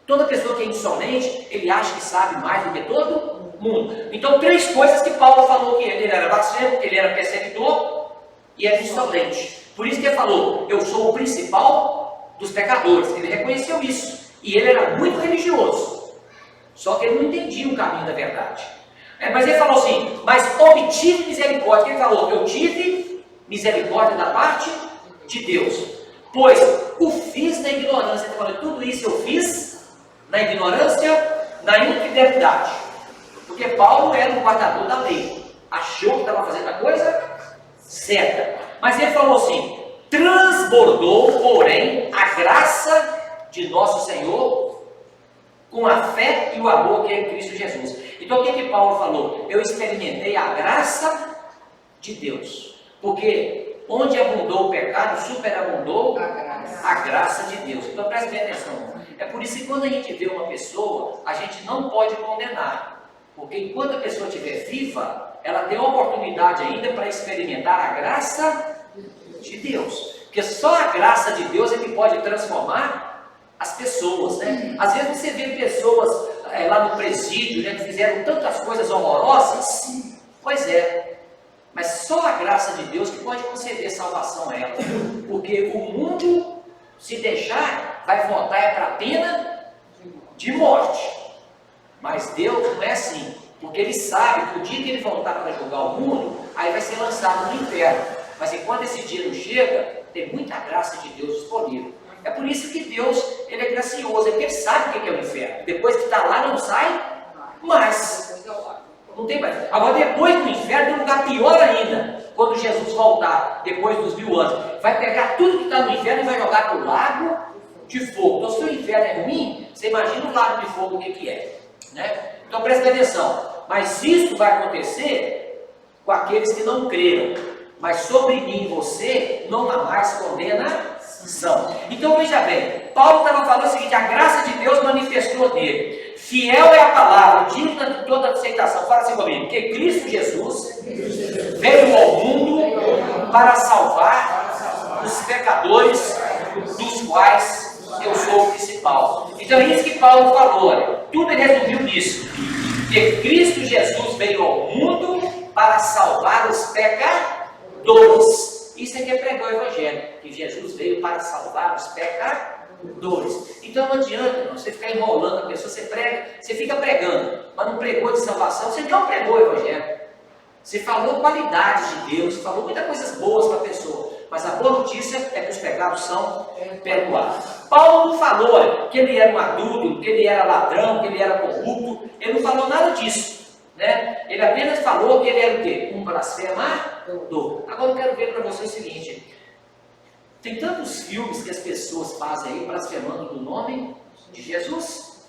Toda pessoa que é insolente, ele acha que sabe mais do que todo mundo. Então, 3 coisas que Paulo falou que ele era blasfemo, ele era perseguidor e era insolente. Por isso que ele falou, eu sou o principal dos pecadores. Ele reconheceu isso. E ele era muito religioso. Só que ele não entendia o caminho da verdade. Mas ele falou assim, mas obtive misericórdia. Ele falou, eu tive misericórdia da parte de Deus. Pois o fiz na ignorância. Ele falou, tudo isso eu fiz na ignorância, na infidelidade. Porque Paulo era um guardador da lei. Achou que estava fazendo a coisa certa. Mas ele falou assim, transbordou, porém, a graça de nosso Senhor com a fé e o amor que é em Cristo Jesus. Então o que Paulo falou? Eu experimentei a graça de Deus. Porque onde abundou o pecado, superabundou a graça de Deus. Então preste bem atenção. É por isso que quando a gente vê uma pessoa, a gente não pode condenar. Porque enquanto a pessoa estiver viva, ela tem a oportunidade ainda para experimentar a graça de Deus. Porque só a graça de Deus é que pode transformar as pessoas, né? Às vezes você vê pessoas lá no presídio, né, que fizeram tantas coisas horrorosas. Pois é, mas só a graça de Deus que pode conceder salvação a elas. Porque o mundo, se deixar, vai votar para a pena de morte. Mas Deus não é assim, porque Ele sabe que o dia que Ele voltar para julgar o mundo, aí vai ser lançado no inferno. Mas enquanto esse dia não chega, tem muita graça de Deus disponível. É por isso que Deus, Ele é gracioso, é porque Ele sabe o que é o inferno. Depois que está lá, não sai mais. Não tem mais. Agora, depois do inferno, tem um lugar pior ainda. Quando Jesus voltar, depois dos 1000 anos, vai pegar tudo que está no inferno e vai jogar para o lago de fogo. Então, se o inferno é ruim, você imagina o lago de fogo o que é. Né? Então, presta atenção. Mas isso vai acontecer com aqueles que não creram. Mas sobre mim e você não há mais condenação. Então, veja bem. Paulo estava falando o seguinte: a graça de Deus manifestou nele. Fiel é a palavra, digna de toda aceitação. Fala assim comigo: que Cristo Jesus veio ao mundo para salvar os pecadores, dos quais eu sou o principal. Então é isso que Paulo falou, olha, tudo ele resumiu nisso: que Cristo Jesus veio ao mundo para salvar os pecadores. Isso é que é pregar o Evangelho, que Jesus veio para salvar os pecadores. Então não adianta você ficar enrolando a pessoa. Você prega, você fica pregando, mas não pregou de salvação, você não pregou o Evangelho. Você falou qualidades de Deus, falou muitas coisas boas para a pessoa, mas a boa notícia é que os pecados são perdoados. Paulo não falou que ele era um adúltero, que ele era ladrão, que ele era corrupto. Ele não falou nada disso, né? Ele apenas falou que ele era o quê? Um blasfemador. Agora eu quero ver para você o seguinte: tem tantos filmes que as pessoas fazem aí blasfemando do nome de Jesus.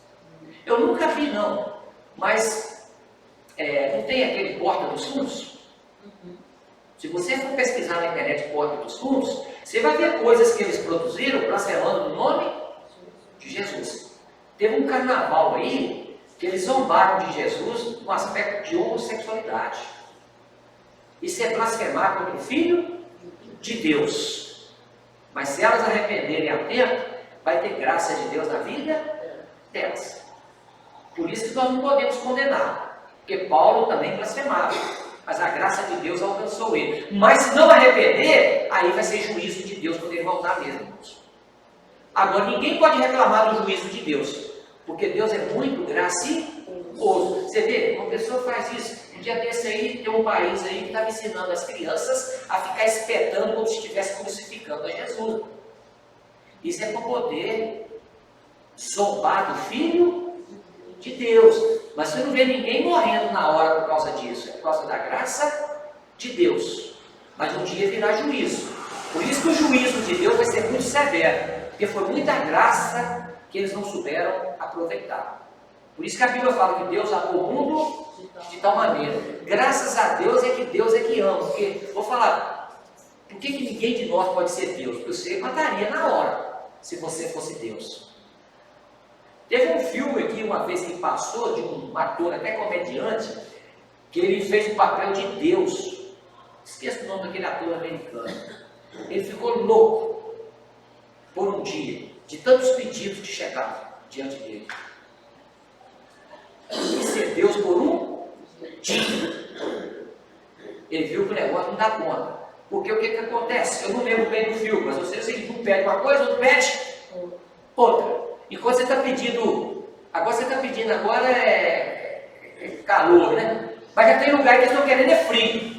Eu nunca vi não, mas não tem aquele Porta dos Fundos? Se você for pesquisar na internet Porta dos Fundos, você vai ver coisas que eles produziram blasfemando do nome de Jesus. Teve um carnaval aí que eles zombaram de Jesus no aspecto de homossexualidade. Isso é blasfemar contra o Filho de Deus. Mas se elas arrependerem a tempo, vai ter graça de Deus na vida delas. Por isso que nós não podemos condenar, porque Paulo também blasfemava, mas a graça de Deus alcançou ele. Mas se não arrepender, aí vai ser juízo de Deus quando ele voltar mesmo, irmãos. Agora, ninguém pode reclamar do juízo de Deus, porque Deus é muito gracioso. Você vê, uma pessoa faz isso. Um dia desse aí, tem um país aí que estava ensinando as crianças a ficar espetando como se estivesse crucificando a Jesus. Isso é para poder zombar do Filho de Deus. Mas você não vê ninguém morrendo na hora por causa disso. É por causa da graça de Deus. Mas um dia virá juízo. Por isso que o juízo de Deus vai ser muito severo. Porque foi muita graça que eles não souberam aproveitar. Por isso que a Bíblia fala que Deus amou o mundo de tal maneira. Graças a Deus é que ama. Porque, vou falar, por que ninguém de nós pode ser Deus? Porque você mataria na hora, se você fosse Deus. Teve um filme aqui, uma vez que passou, de um ator, até comediante, que ele fez o papel de Deus. Esqueço o nome daquele ator americano. Ele ficou louco por um dia, de tantos pedidos que chegavam diante dele. E ser Deus por um dia. Ele viu que o negócio não dá conta. Porque o que acontece? Eu não lembro bem do filme, mas você um pede uma coisa, outro pede outra. Enquanto você está pedindo, agora é calor, né? Mas já tem lugar que eles estão querendo é frio.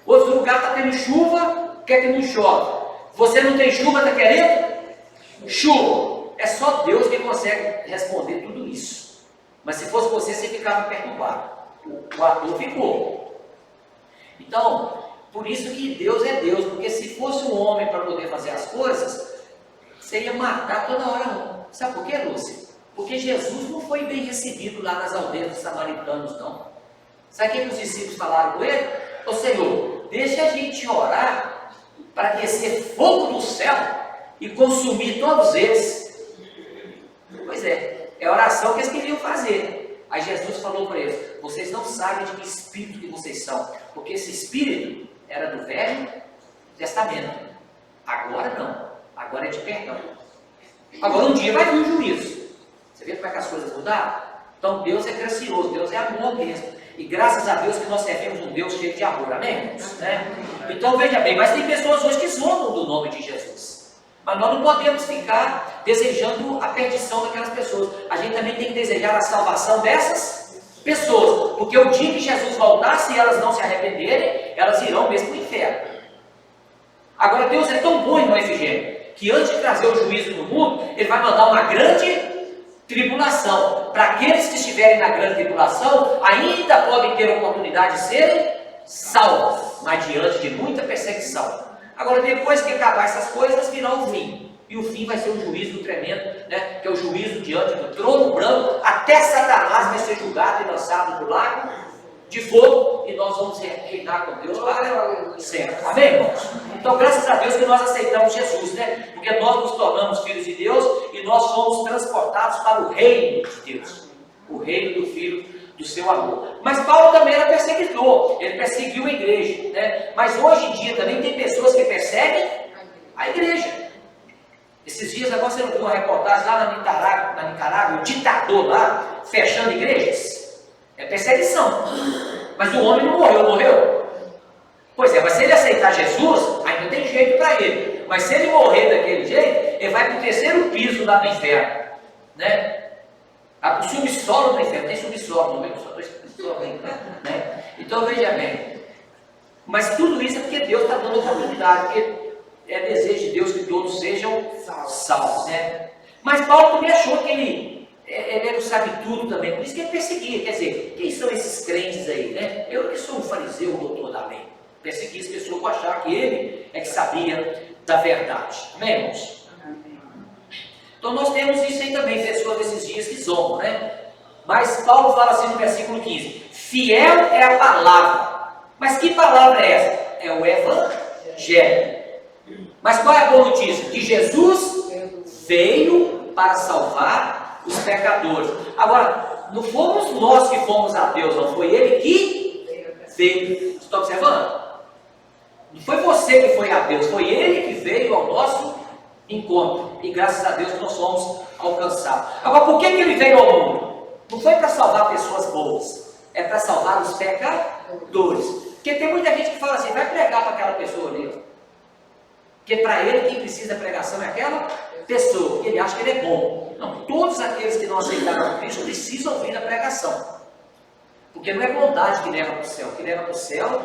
Outro lugar está tendo chuva, quer que não chove. Você não tem chuva, está querendo chuva. É só Deus que consegue responder tudo isso. Mas se fosse você ficava perturbado. O ator ficou. Então, por isso que Deus é Deus. Porque se fosse um homem para poder fazer as coisas, você ia matar toda hora um. Sabe por quê, Lúcia? Porque Jesus não foi bem recebido lá nas aldeias dos samaritanos, não. Sabe o que os discípulos falaram com ele? Ô Senhor, deixa a gente orar para descer fogo do céu e consumir todos eles. Pois é a oração que eles queriam fazer. Aí Jesus falou para eles: vocês não sabem de que espírito que vocês são, porque esse espírito era do Velho Testamento. Agora não, agora é de perdão. Agora um dia vai vir o juízo. Você vê como é que as coisas mudaram? Então Deus é gracioso, Deus é amor mesmo. E graças a Deus que nós servimos um Deus cheio de amor, amém? Então veja bem, mas tem pessoas hoje que zombam do nome de Jesus. Mas nós não podemos ficar desejando a perdição daquelas pessoas. A gente também tem que desejar a salvação dessas pessoas. Porque o dia que Jesus voltar, se elas não se arrependerem, elas irão mesmo para o inferno. Agora Deus é tão bom, irmão Efigênio, que antes de trazer o juízo no mundo, Ele vai mandar uma grande tribulação. Para aqueles que estiverem na grande tribulação, ainda podem ter a oportunidade de serem salvos, mas diante de muita perseguição. Agora, depois que acabar essas coisas, virá o fim. E o fim vai ser o juízo tremendo, né? Que é o juízo diante do trono branco. Até Satanás vai ser julgado e lançado no lago de fogo. E nós vamos reinar com Deus para sempre. Amém, irmãos? Então, graças a Deus que nós aceitamos Jesus, né? Porque nós nos tornamos filhos de Deus e nós fomos transportados para o reino de Deus. O reino do Filho do seu amor. Mas Paulo também era perseguidor, ele perseguiu a igreja, né? Mas hoje em dia também tem pessoas que perseguem a igreja. Esses dias agora você não viu uma reportagem lá na Nicarágua, o ditador lá, fechando igrejas? É perseguição. Mas o homem não morreu? Pois é, mas se ele aceitar Jesus, ainda tem jeito para ele. Mas se ele morrer daquele jeito, ele vai para o terceiro piso lá do inferno, né? O subsolo do inferno, tem subsolo, não é? Só dois subsolos, né? Então veja bem, mas tudo isso é porque Deus está dando oportunidade, porque é desejo de Deus que todos sejam salvos, né? Mas Paulo também achou que ele não sabe tudo também, por isso que ele perseguia. Quer dizer, quem são esses crentes aí, né? Eu que sou um fariseu, doutor da lei, persegui as pessoas por achar que ele é que sabia da verdade. Amém, irmãos? Então nós temos isso aí também, pessoas desses dias que zombam, né? Mas Paulo fala assim no versículo 15: fiel é a palavra. Mas que palavra é essa? É o Evangelho. Mas qual é a boa notícia? Que Jesus veio para salvar os pecadores. Agora, não fomos nós que fomos a Deus, não. Foi Ele que veio. Está observando? Não foi você que foi a Deus, foi Ele que veio ao nosso encontro. E graças a Deus nós somos alcançados. Agora, por que Ele veio ao mundo? Não foi para salvar pessoas boas, é para salvar os pecadores. Porque tem muita gente que fala assim: vai pregar para aquela pessoa ali. Porque para ele quem precisa da pregação é aquela pessoa, porque ele acha que ele é bom. Não, todos aqueles que não aceitaram Cristo precisam ouvir a pregação. Porque não é bondade que leva para o céu. O que leva para o céu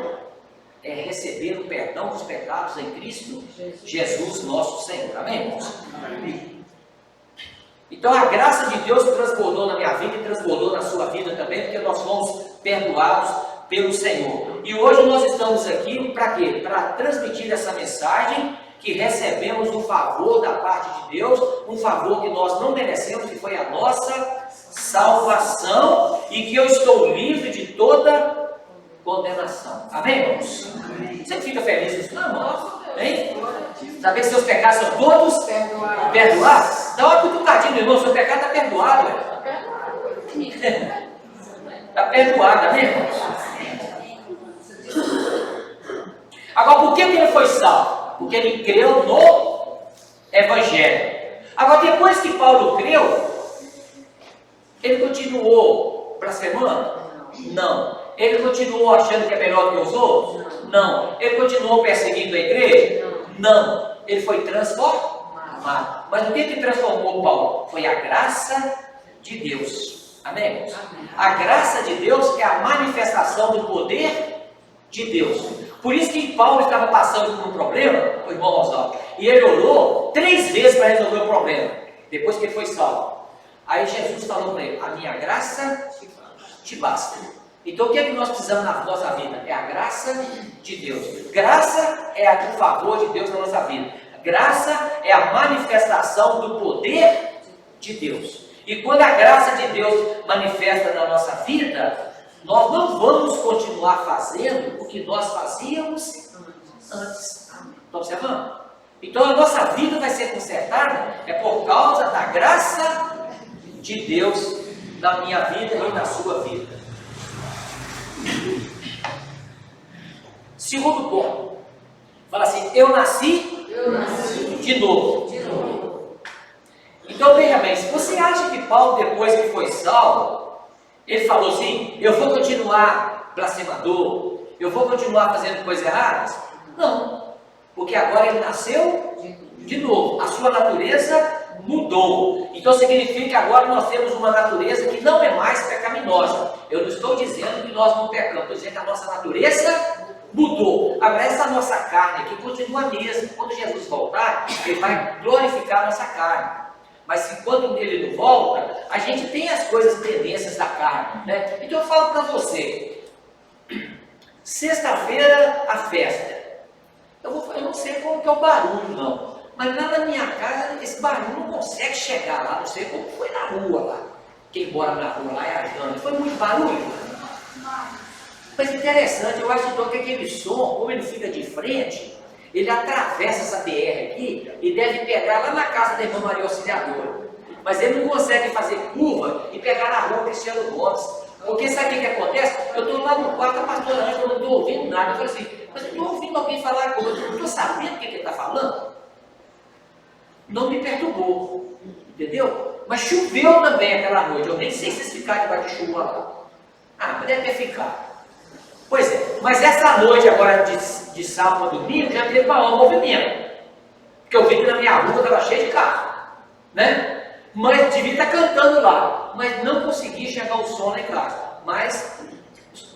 é receber o perdão dos pecados em Cristo Jesus nosso Senhor. Amém, irmãos? Amém. Então a graça de Deus transbordou na minha vida e transbordou na sua vida também, porque nós fomos perdoados pelo Senhor. E hoje nós estamos aqui para quê? Para transmitir essa mensagem que recebemos um favor da parte de Deus, um favor que nós não merecemos, que foi a nossa salvação, e que eu estou livre de toda condenação. Amém, irmãos? Amém. Você fica feliz com isso, não, irmão? Hein? Saber que seus pecados são todos perdoados? Dá uma cutucadinha no irmão, seu pecado está perdoado. Está perdoado, amém, irmãos? Agora, por que ele foi salvo? Porque ele creu no Evangelho. Agora, depois que Paulo creu, ele continuou blasfemando? Não. Ele continuou achando que é melhor que os outros? Não. Ele continuou perseguindo a igreja? Não. Ele foi transformado. Mas o que transformou Paulo? Foi a graça de Deus. Amém, irmãos? A graça de Deus é a manifestação do poder de Deus. Por isso que Paulo estava passando por um problema, o irmão Oswaldo, e ele orou 3 vezes para resolver o problema, depois que ele foi salvo. Aí Jesus falou para ele: a minha graça te basta. Então o que é que nós precisamos na nossa vida? É a graça de Deus. Graça é o favor de Deus na nossa vida. Graça é a manifestação do poder de Deus. E quando a graça de Deus manifesta na nossa vida, nós não vamos continuar fazendo o que nós fazíamos antes. Estão observando? Então a nossa vida vai ser consertada por causa da graça de Deus na minha vida e na sua vida. Segundo ponto, fala assim: eu nasci de novo. Então veja bem, se você acha que Paulo, depois que foi salvo, ele falou assim: eu vou continuar blasfemador, eu vou continuar fazendo coisas erradas? Não, porque agora ele nasceu De novo, a sua natureza mudou. Então significa que agora nós temos uma natureza que não é mais pecaminosa. Eu não estou dizendo que nós não pecamos, estou dizendo que a nossa natureza mudou. Agora essa nossa carne aqui continua a mesma. Quando Jesus voltar, Ele vai glorificar a nossa carne. Mas se quando Ele não volta, a gente tem as coisas, tendências da carne, né? Então eu falo para você, sexta-feira a festa. Eu não sei como que é o barulho não. Mas lá na minha casa, esse barulho não consegue chegar lá, não sei como foi na rua lá. Quem mora na rua lá é a Jana. Foi muito barulho? Mas interessante, eu acho que aquele som, como ele fica de frente, ele atravessa essa BR aqui e deve pegar lá na casa da irmã Maria Auxiliadora. Mas ele não consegue fazer curva e pegar na rua Cristiano Gomes. Porque sabe o que acontece? Eu estou lá no quarto, a pastora Ângela, eu não estou ouvindo nada. Eu falei assim, mas eu estou ouvindo alguém falar coisa, eu não estou sabendo o que ele está falando. Não me perturbou, entendeu? Mas choveu também aquela noite. Eu nem sei se vocês ficaram debaixo de chuva lá. Ah, mas deve ter ficado. Pois é, mas essa noite agora de sábado a domingo já teve maior movimento. Porque eu vi que na minha rua estava cheio de carro, né? Mas devia estar cantando lá, mas não consegui enxergar o som lá em casa. Mas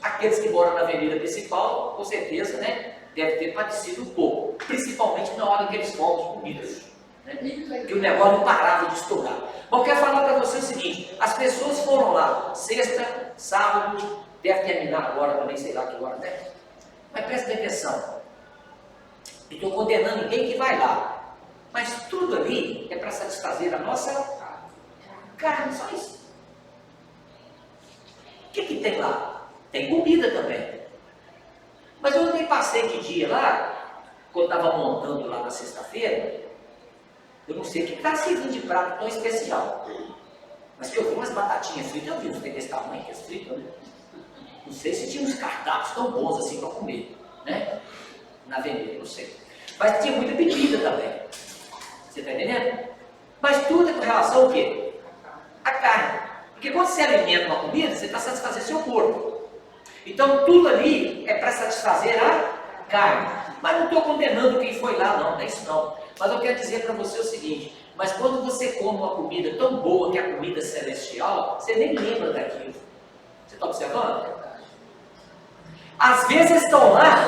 aqueles que moram na avenida principal, com certeza, né, deve ter padecido um pouco. Principalmente na hora que eles fogos bonitos. Né? Que o negócio não parava de estourar. Mas eu quero falar para você o seguinte: as pessoas foram lá, sexta, sábado, deve terminar agora também, sei lá que hora, né? Mas presta atenção, não estou condenando ninguém que vai lá, mas tudo ali é para satisfazer a nossa carne, só isso. O que tem lá? Tem comida também. Mas eu nem passei que dia lá, quando estava montando lá na sexta-feira. Eu não sei o que está servindo de prato tão especial. Mas que eu vi umas batatinhas fritas, eu vi uns desse tamanho que é frito, né? Não sei se tinha uns cardápios tão bons assim para comer, né? Na avenida, não sei. Mas tinha muita bebida também. Você está entendendo? Mas tudo é com relação ao quê? A carne. Porque quando você alimenta uma comida, você está satisfazendo seu corpo. Então tudo ali é para satisfazer a carne. Mas não estou condenando quem foi lá, não é isso não. Mas eu quero dizer para você o seguinte: mas quando você come uma comida tão boa que é a comida celestial, você nem lembra daquilo. Você está observando? Às vezes eles estão lá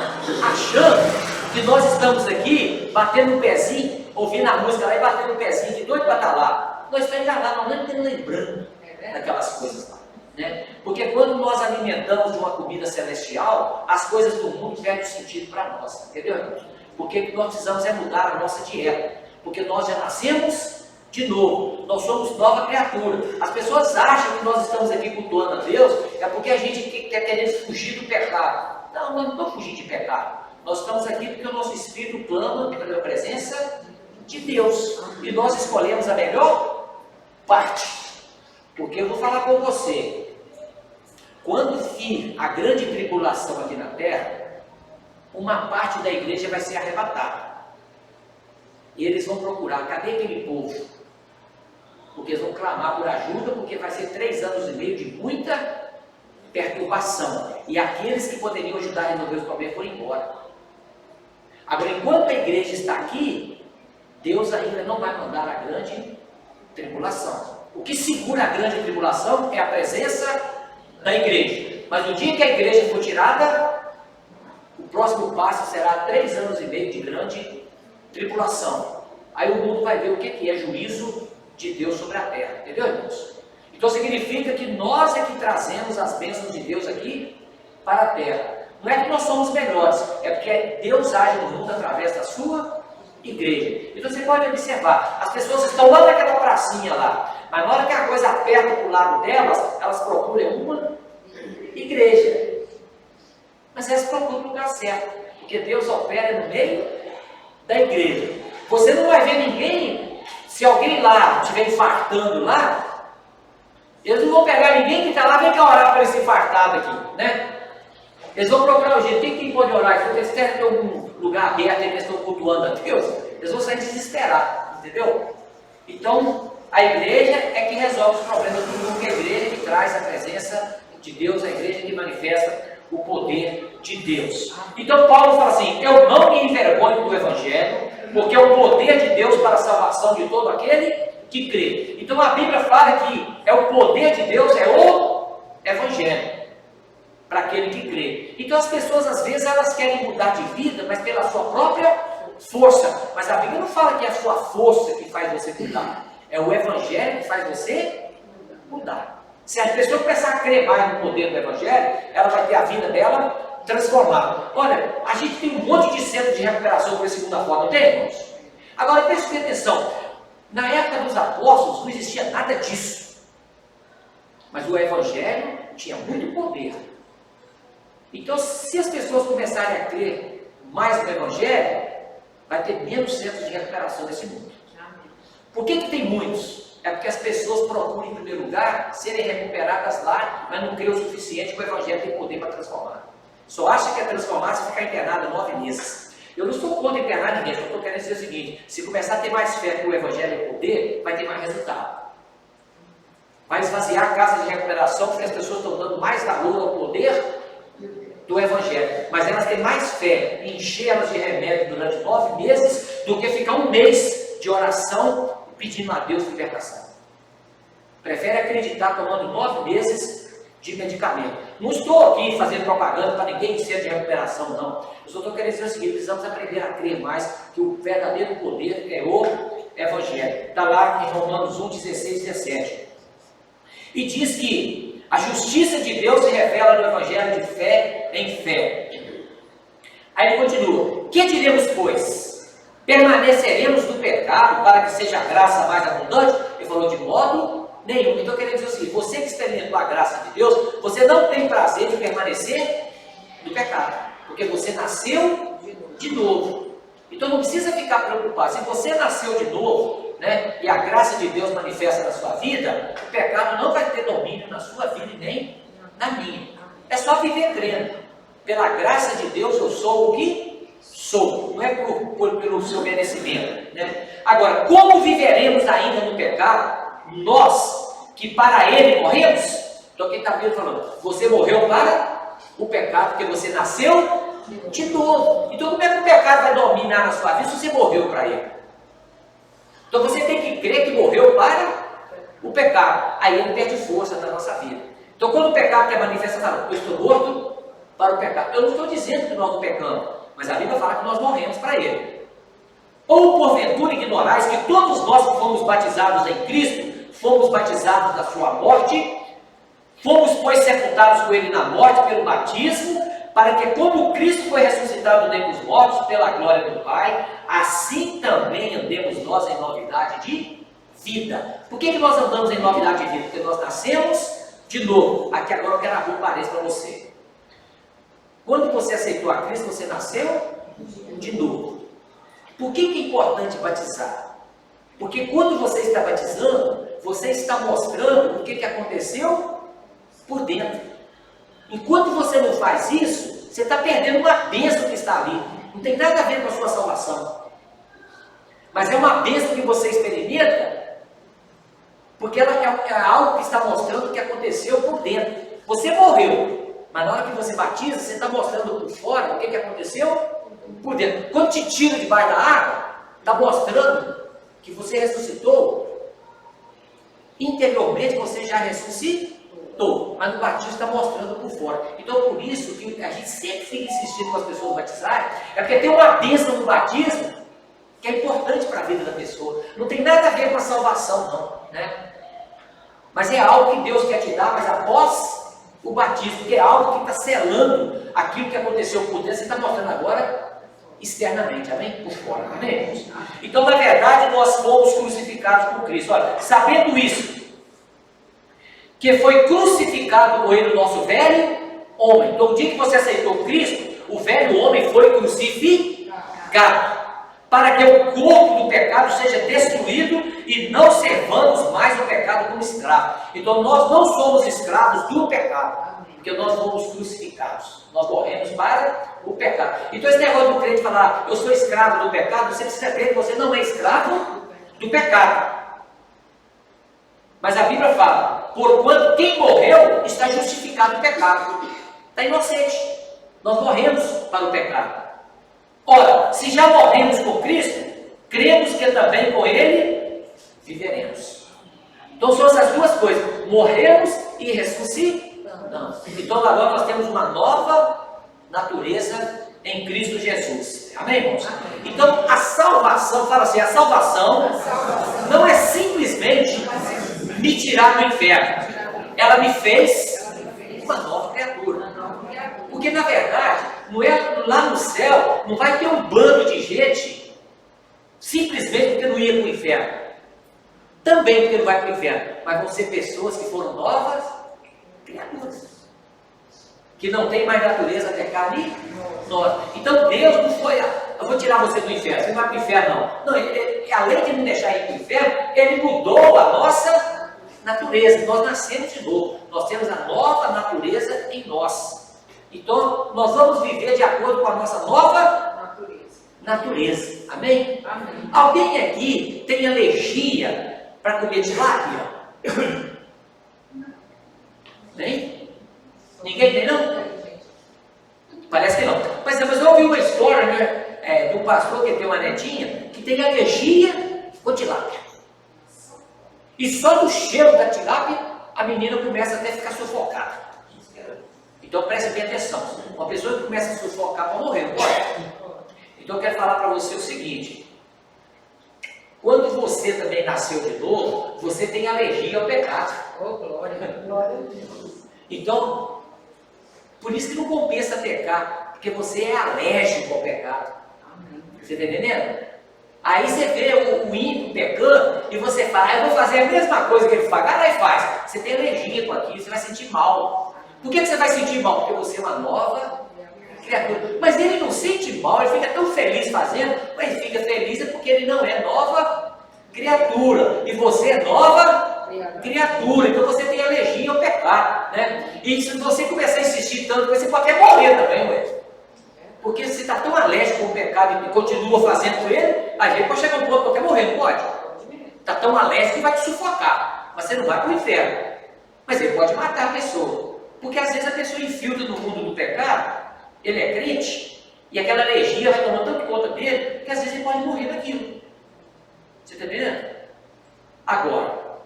achando que nós estamos aqui batendo um pezinho, ouvindo a música lá e batendo um pezinho, de doido para estar lá. Nós estamos enganados, nós não estamos lembrando daquelas coisas lá. Né? Porque quando nós alimentamos de uma comida celestial, as coisas do mundo perdem sentido para nós, entendeu? Porque o que nós precisamos é mudar a nossa dieta, porque nós já nascemos de novo, nós somos nova criatura. As pessoas acham que nós estamos aqui cultuando a Deus, é porque a gente quer querer fugir do pecado. Não, nós não estamos fugindo de pecado. Nós estamos aqui porque o nosso espírito clama pela presença de Deus, e nós escolhemos a melhor parte. Porque eu vou falar com você, quando vir a grande tribulação aqui na terra, uma parte da igreja vai ser arrebatada. E eles vão procurar, cadê aquele povo? Porque eles vão clamar por ajuda, porque vai ser 3 anos e meio de muita perturbação. E aqueles que poderiam ajudar a resolver os problemas foram embora. Agora, enquanto a igreja está aqui, Deus ainda não vai mandar a grande tribulação. O que segura a grande tribulação é a presença da igreja. Mas no dia que a igreja for tirada, o próximo passo será 3 anos e meio de grande tribulação. Aí o mundo vai ver o que é juízo de Deus sobre a terra. Entendeu, irmãos? Então significa que nós é que trazemos as bênçãos de Deus aqui para a terra. Não é que nós somos melhores, é porque Deus age no mundo através da sua igreja. Então você pode observar, as pessoas estão lá naquela pracinha lá, mas na hora que a coisa aperta para o lado delas, elas procuram uma igreja. Mas elas procuram o lugar certo, porque Deus opera no meio da igreja. Você não vai ver ninguém, se alguém lá estiver infartando lá, eles não vão pegar ninguém que está lá, vem cá orar para esse infartado aqui, né? Eles vão procurar o jeito, quem pode orar? Se eles querem ter algum lugar aberto e eles estão cultuando a Deus, eles vão sair desesperados, entendeu? Então, a igreja é que resolve os problemas do mundo, que é a igreja que traz a presença de Deus, a igreja que manifesta o poder de Deus. Então Paulo fala assim, eu não me envergonho do Evangelho, porque é o poder de Deus para a salvação de todo aquele que crê. Então a Bíblia fala que é o poder de Deus, é o Evangelho, para aquele que crê. Então as pessoas às vezes elas querem mudar de vida, mas pela sua própria força. Mas a Bíblia não fala que é a sua força que faz você mudar, é o Evangelho que faz você mudar. Se a pessoa começar a crer mais no poder do Evangelho, ela vai ter a vida dela transformada. Olha, a gente tem um monte de centro de recuperação por segunda forma, não tem, irmãos? Agora preste atenção, na época dos apóstolos não existia nada disso, mas o Evangelho tinha muito poder. Então, se as pessoas começarem a crer mais no Evangelho, vai ter menos centros de recuperação nesse mundo. Por que tem muitos? É porque as pessoas procuram, em primeiro lugar, serem recuperadas lá, mas não creem o suficiente que o Evangelho tem poder para transformar. Só acha que é transformar se ficar internado 9 meses. Eu não estou contra internar ninguém, eu estou querendo dizer o seguinte, se começar a ter mais fé que o Evangelho é poder, vai ter mais resultado. Vai esvaziar casas de recuperação, porque as pessoas estão dando mais valor ao poder do Evangelho. Mas elas têm mais fé em encher elas de remédio durante 9 meses, do que ficar um mês de oração pedindo a Deus libertação. Prefere acreditar tomando 9 meses de medicamento. Não estou aqui fazendo propaganda para ninguém ser de recuperação, não. Eu só estou querendo dizer o seguinte, precisamos aprender a crer mais que o verdadeiro poder é o Evangelho. Está lá em Romanos 1, 16 e 17. E diz que a justiça de Deus se revela no Evangelho de fé em fé. Aí ele continua, que diremos, pois? Permaneceremos no pecado para que seja a graça mais abundante? Ele falou de modo nenhum. Então querendo dizer o seguinte, você que experimentou a graça de Deus, você não tem prazer de permanecer no pecado, porque você nasceu de novo. Então não precisa ficar preocupado, se você nasceu de novo, né, e a graça de Deus manifesta na sua vida, o pecado não vai ter domínio na sua vida e nem na minha. É só viver crendo, pela graça de Deus eu sou o que sou, não é pelo seu merecimento, né? Agora, como viveremos ainda no pecado, nós que para ele morremos? Então quem está falando, você morreu para o pecado, porque você nasceu de novo. Então como é que o pecado vai dominar na sua vida se você morreu para ele? Então você tem que crer que morreu para o pecado, aí ele perde força na nossa vida. Então quando o pecado quer manifestar, eu estou morto para o pecado. Eu não estou dizendo que nós não pecamos, mas a Bíblia fala que nós morremos para ele. Ou porventura ignorais que todos nós que fomos batizados em Cristo, fomos batizados na sua morte, fomos pois sepultados com ele na morte pelo batismo, para que como Cristo foi ressuscitado dentre os mortos pela glória do Pai, assim também andemos nós em novidade de vida. Por que nós andamos em novidade de vida? Porque nós nascemos de novo. Aqui agora eu quero abrir um parênteses para você. Quando você aceitou a Cristo, você nasceu de novo. Por que é importante batizar? Porque quando você está batizando, você está mostrando o que aconteceu por dentro. Enquanto você não faz isso, você está perdendo uma bênção que está ali. Não tem nada a ver com a sua salvação. Mas é uma bênção que você experimenta, porque ela é algo que está mostrando o que aconteceu por dentro. Você morreu, mas na hora que você batiza, você está mostrando por fora o que aconteceu por dentro. Quando te tira debaixo da água, está mostrando que você ressuscitou. Interiormente você já ressuscitou, mas no batismo está mostrando por fora. Então por isso que a gente sempre fica insistindo com as pessoas batizarem, é porque tem uma bênção no batismo que é importante para a vida da pessoa. Não tem nada a ver com a salvação, não, né? Mas é algo que Deus quer te dar, mas após o batismo, que é algo que está selando aquilo que aconteceu por dentro, você está mostrando agora externamente, amém? Por fora, amém? Então, na verdade, nós fomos crucificados com Cristo. Olha, sabendo isso, que foi crucificado com ele o nosso velho homem. Então, o dia que você aceitou Cristo, o velho homem foi crucificado, para que o corpo do pecado seja destruído e não servamos mais o pecado como escravo. Então nós não somos escravos do pecado, porque nós fomos crucificados. Nós morremos para o pecado. Então esse negócio do crente falar, eu sou escravo do pecado, você precisa crer que você não é escravo do pecado. Mas a Bíblia fala, porquanto quem morreu está justificado do pecado. está inocente. Nós morremos para o pecado. Ora, se já morremos com Cristo, cremos que também com Ele viveremos. Então são essas duas coisas, morremos e ressuscitamos. Então agora nós temos uma nova natureza em Cristo Jesus. Amém, irmãos? Então a salvação, fala assim, a salvação não é simplesmente me tirar do inferno. Ela me fez uma nova criatura. Porque na verdade, não é, lá no céu, não vai ter um bando de gente simplesmente porque não ia para o inferno. Também porque não vai para o inferno. Mas vão ser pessoas que foram novas criaturas. Que não tem mais natureza pecaminosa. Então Deus não foi, eu vou tirar você do inferno, você não vai para o inferno não. Não, além de não deixar ir para o inferno, Ele mudou a nossa natureza. Nós nascemos de novo. Nós temos a nova natureza em nós. Então, nós vamos viver de acordo com a nossa nova natureza. Amém? Amém. Alguém aqui tem alergia para comer tilápia? Nem? Ninguém tem, não? Parece que não. Mas eu ouvi uma história, né, de um pastor que tem uma netinha que tem alergia com tilápia. E só do cheiro da tilápia, a menina começa até a ficar sufocada. Então preste bem atenção. Uma pessoa que começa a sufocar pode morrer, não pode? Então eu quero falar para você o seguinte. Quando você também nasceu de novo, você tem alergia ao pecado. Oh, glória a Deus. Então, por isso que não compensa pecar, porque você é alérgico ao pecado. Você está entendendo? Aí você vê o ímpio pecando e você fala, eu vou fazer a mesma coisa que ele faz. Aí faz. Você tem alergia com aquilo, você vai sentir mal. Por que você vai sentir mal? Porque você é uma nova criatura. Mas ele não sente mal, ele fica tão feliz fazendo, mas ele fica feliz é porque ele não é nova criatura. E você é nova criatura. Então você tem alergia ao pecado, né? E se você começar a insistir tanto, você pode até morrer também, ué. Porque você está tão alérgico com o pecado e continua fazendo com ele, a gente pode chegar a um ponto que até morrer, não pode? Está tão alérgico que vai te sufocar. Mas você não vai para o inferno. Mas ele pode matar a pessoa. Porque às vezes a pessoa infiltra no mundo do pecado, ele é crente, e aquela alergia vai tomando tanto conta dele, que às vezes ele pode morrer daquilo. Você está entendendo? Agora,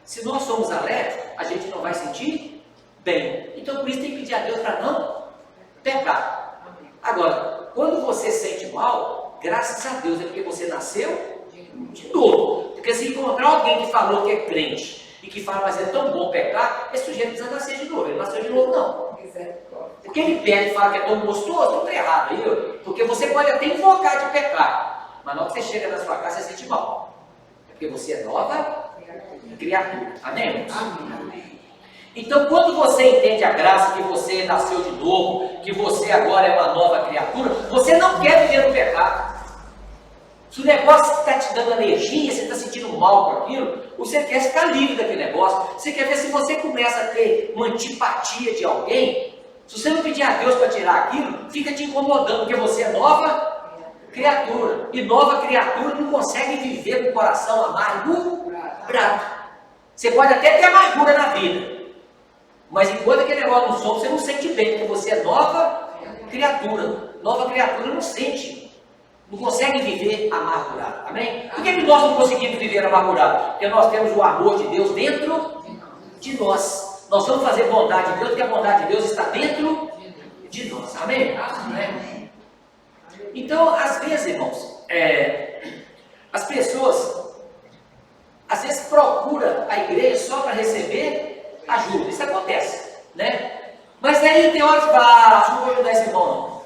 se nós somos alérgicos, a gente não vai sentir bem. Então por isso tem que pedir a Deus para não pecar. Agora, quando você sente mal, graças a Deus, é porque você nasceu de novo. Porque se encontrar alguém que falou que é crente, e que fala, mas é tão bom pecar, esse sujeito precisa nascer de novo. Ele não nasceu de novo, não. Porque ele pede e fala que é tão gostoso, não está errado. Aí, porque você pode até invocar de pecar, mas na hora que você chega na sua casa, você sente mal. É porque você é nova criatura. Amém? Amém. Então, quando você entende a graça, que você nasceu de novo, que você agora é uma nova criatura, você não quer viver no pecado. Se o negócio está te dando alergia, você está sentindo mal com aquilo, você quer ficar livre daquele negócio. Você quer ver se você começa a ter uma antipatia de alguém. Se você não pedir a Deus para tirar aquilo, fica te incomodando, porque você é nova criatura. E nova criatura não consegue viver com o coração amargo, bravo. Você pode até ter amargura na vida, mas enquanto aquele negócio não sobe, você não sente bem, porque você é nova criatura. Nova criatura não sente. Não consegue viver amargurado, amém? Por que nós não conseguimos viver amargurado? Porque nós temos o amor de Deus dentro de nós. Nós vamos fazer bondade de Deus, porque a bondade de Deus está dentro de nós, amém? Amém. Então, às vezes, irmãos, as pessoas, às vezes procuram a igreja só para receber ajuda. Isso acontece, né? Mas aí tem horas que fala, não vou ajudar esse irmão, não.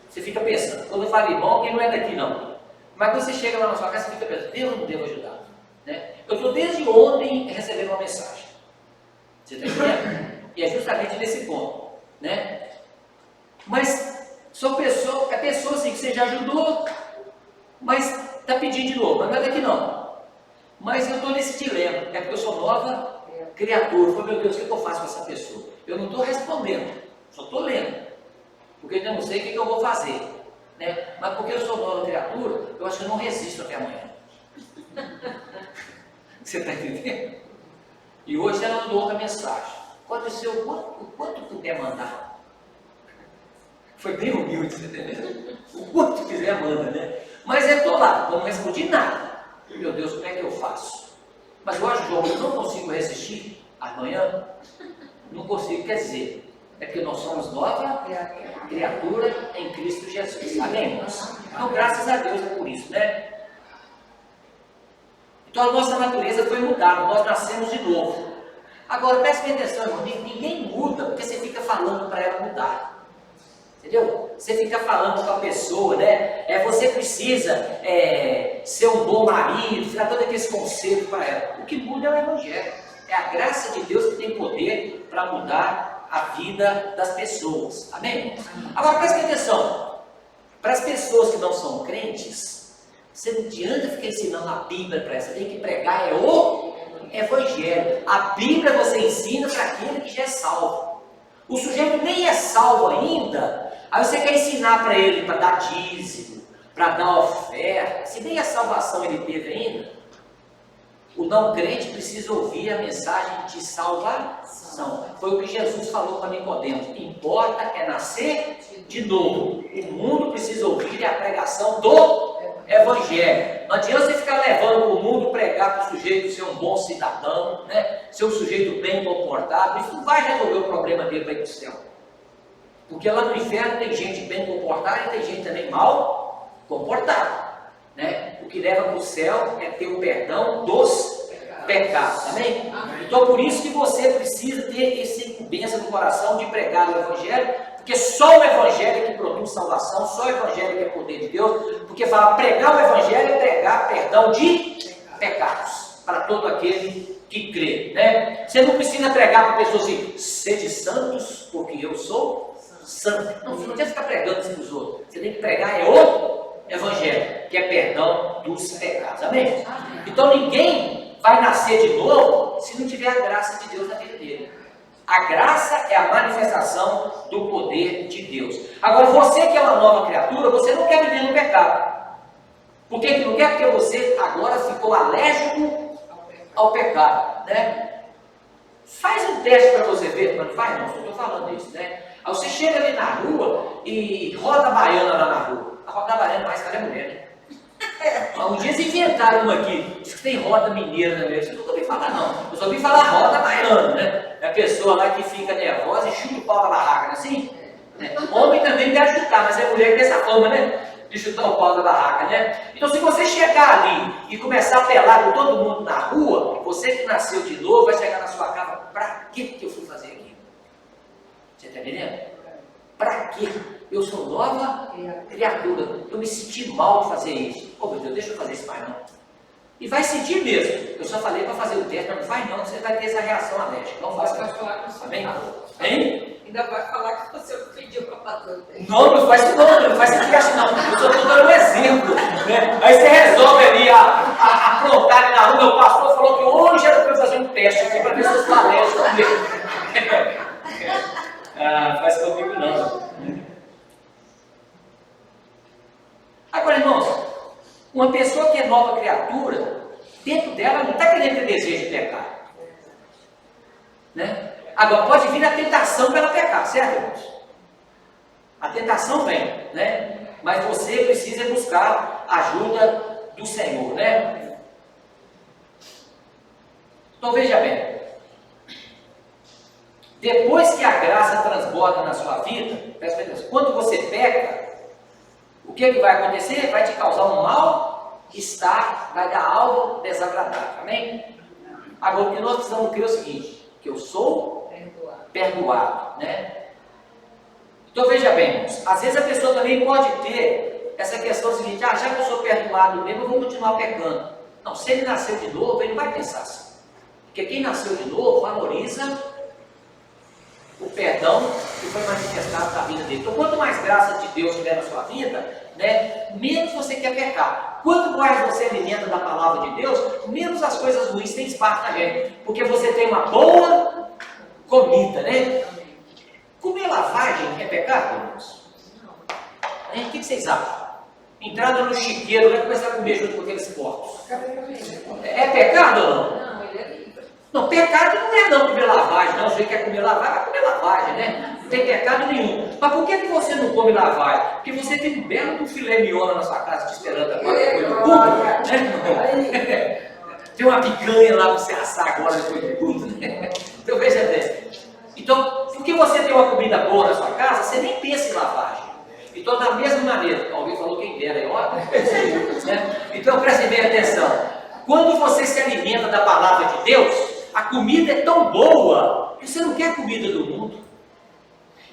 Você fica pensando, quando eu falo irmão, quem não é daqui não. Mas quando você chega lá na sua casa, você fica pensando, Deus não devo ajudar. Né? Eu estou desde ontem recebendo uma mensagem. Você está entendendo? E é justamente nesse ponto. Né? Mas são pessoas, é pessoa assim que você já ajudou, mas está pedindo de novo, mas não é daqui não. Mas eu estou nesse dilema, é porque eu sou nova criatura. Eu falo, meu Deus, o que eu faço com essa pessoa? Eu não estou respondendo, só estou lendo. Porque eu ainda não sei o que eu vou fazer, né? Mas porque eu sou nova criatura, eu acho que eu não resisto até amanhã. Você está entendendo? E hoje ela mandou outra mensagem. Pode ser o quanto puder mandar. Foi bem humilde, você entendeu? O quanto quiser manda, né? Mas eu estou lá, não respondi nada. Meu Deus, como é que eu faço? Mas eu acho que eu não consigo resistir amanhã. Não consigo, quer dizer, é porque nós somos nova criatura em Cristo Jesus. Amém, irmãos? Então, graças a Deus é por isso, né? Então, a nossa natureza foi mudada, nós nascemos de novo. Agora, preste atenção, irmão, ninguém muda porque você fica falando para ela mudar. Entendeu? Você fica falando com a pessoa, né? Você precisa ser um bom marido, dar todo aquele conselho para ela. O que muda é o Evangelho. É a graça de Deus que tem poder para mudar a vida das pessoas. Amém? Agora preste atenção. Para as pessoas que não são crentes, você não adianta ficar ensinando a Bíblia para essa. Você tem que pregar o Evangelho. A Bíblia você ensina para aquele que já é salvo. O sujeito nem é salvo ainda. Aí você quer ensinar para ele para dar dízimo, para dar oferta. Se nem a salvação ele teve ainda, o não crente precisa ouvir a mensagem de salvação. Foi o que Jesus falou para Nicodemos. Importa é nascer de novo. O mundo precisa ouvir a pregação do Evangelho. Não adianta você ficar levando o mundo pregar para o sujeito ser um bom cidadão, né? Ser um sujeito bem comportado. Isso não vai resolver o problema dele para ir para o céu. Porque lá no inferno tem gente bem comportada e tem gente também mal comportada, né? O que leva para o céu é ter o perdão dos pecados, amém? Então por isso que você precisa ter essa incumbência no coração de pregar o Evangelho, porque só o Evangelho é que produz salvação, só o Evangelho é que é poder de Deus, porque fala pregar o Evangelho é pregar perdão de pecados para todo aquele que crê, né? Você não precisa pregar para pessoas assim, sede santos, porque eu sou santo. Não, você não tem que ficar pregando isso para os outros. Você tem que pregar o Evangelho, que é perdão dos pecados. Amém? Então ninguém vai nascer de novo se não tiver a graça de Deus na vida dele. A graça é a manifestação do poder de Deus. Agora, você que é uma nova criatura, você não quer viver no pecado. Por que não quer? Porque você agora ficou alérgico ao pecado, né? Faz um teste para você ver, mas não faz não, só estou falando isso, né? Aí você chega ali na rua e roda a baiana lá na rua. A roda baiana mais cara é mulher, né? Um dia eles inventaram uma aqui, diz que tem roda mineira na minha. Eu nunca ouvi falar não, eu só ouvi falar roda baiana, né? É a pessoa lá que fica nervosa e chuta o pau da barraca, não é assim? Homem também deve chutar, mas é mulher que tem essa fama, né? De chutar o pau da barraca, né? Então se você chegar ali e começar a pelar com todo mundo na rua, você que nasceu de novo vai chegar na sua casa, pra que eu fui fazer aquilo? Você está entendendo? Para quê? Eu sou nova criatura. Eu me senti mal de fazer isso. Oh meu Deus, deixa eu fazer isso mais não. E vai sentir mesmo. Eu só falei para fazer o teste, mas não faz não, você vai ter essa reação alérgica. Não faça. Vai falar que você Hein? ainda vai falar que você pediu para fazer o teste. Não faz isso não faz esse teste não. Eu só estou dando um exemplo. Né? Aí você resolve ali aprontar ali na rua. Meu pastor falou que hoje era para eu fazer um teste aqui para ver se eu sou alérgico também. Faz comigo não. Agora, irmãos, uma pessoa que é nova criatura, dentro dela não está querendo ter desejo de pecar. Né? Agora, pode vir a tentação para ela pecar, certo, irmãos? A tentação vem, né? Mas você precisa buscar a ajuda do Senhor, né? Então, veja bem. Depois que a graça transborda na sua vida, presta atenção, quando você peca, o que vai acontecer? Vai te causar um mal-estar, vai dar algo desagradável, amém? Agora, o que nós precisamos crer é o seguinte, que eu sou perdoado, né? Então veja bem, irmãos, às vezes a pessoa também pode ter essa questão seguinte, já que eu sou perdoado mesmo, eu vou continuar pecando. Não, se ele nasceu de novo, ele não vai pensar assim. Porque quem nasceu de novo valoriza o perdão que foi manifestado na vida dele. Então, quanto mais graça de Deus tiver na sua vida, né, menos você quer pecar. Quanto mais você alimenta da palavra de Deus, menos as coisas ruins têm espaço na gente. Porque você tem uma boa comida, né? Comer lavagem é pecado, irmãos? O que vocês acham? Entrada no chiqueiro, vai começar a comer junto com aqueles porcos. É pecado ou não? Não, ele é livre. Não, pecado não é não comer lavagem, não. Se você quer comer lavagem, vai comer lavagem, né? Não tem pecado nenhum. Mas por que você não come lavagem? Porque você tem um belo do filé mignon na sua casa te esperando agora depois do culto, né? Tem uma picanha lá para você assar agora depois do culto, né? Então veja bem. Então, porque você tem uma comida boa na sua casa, você nem pensa em lavagem. Então, da mesma maneira, alguém falou quem dera, aí, ó, né? Então preste bem atenção. Quando você se alimenta da palavra de Deus, a comida é tão boa que você não quer comida do mundo.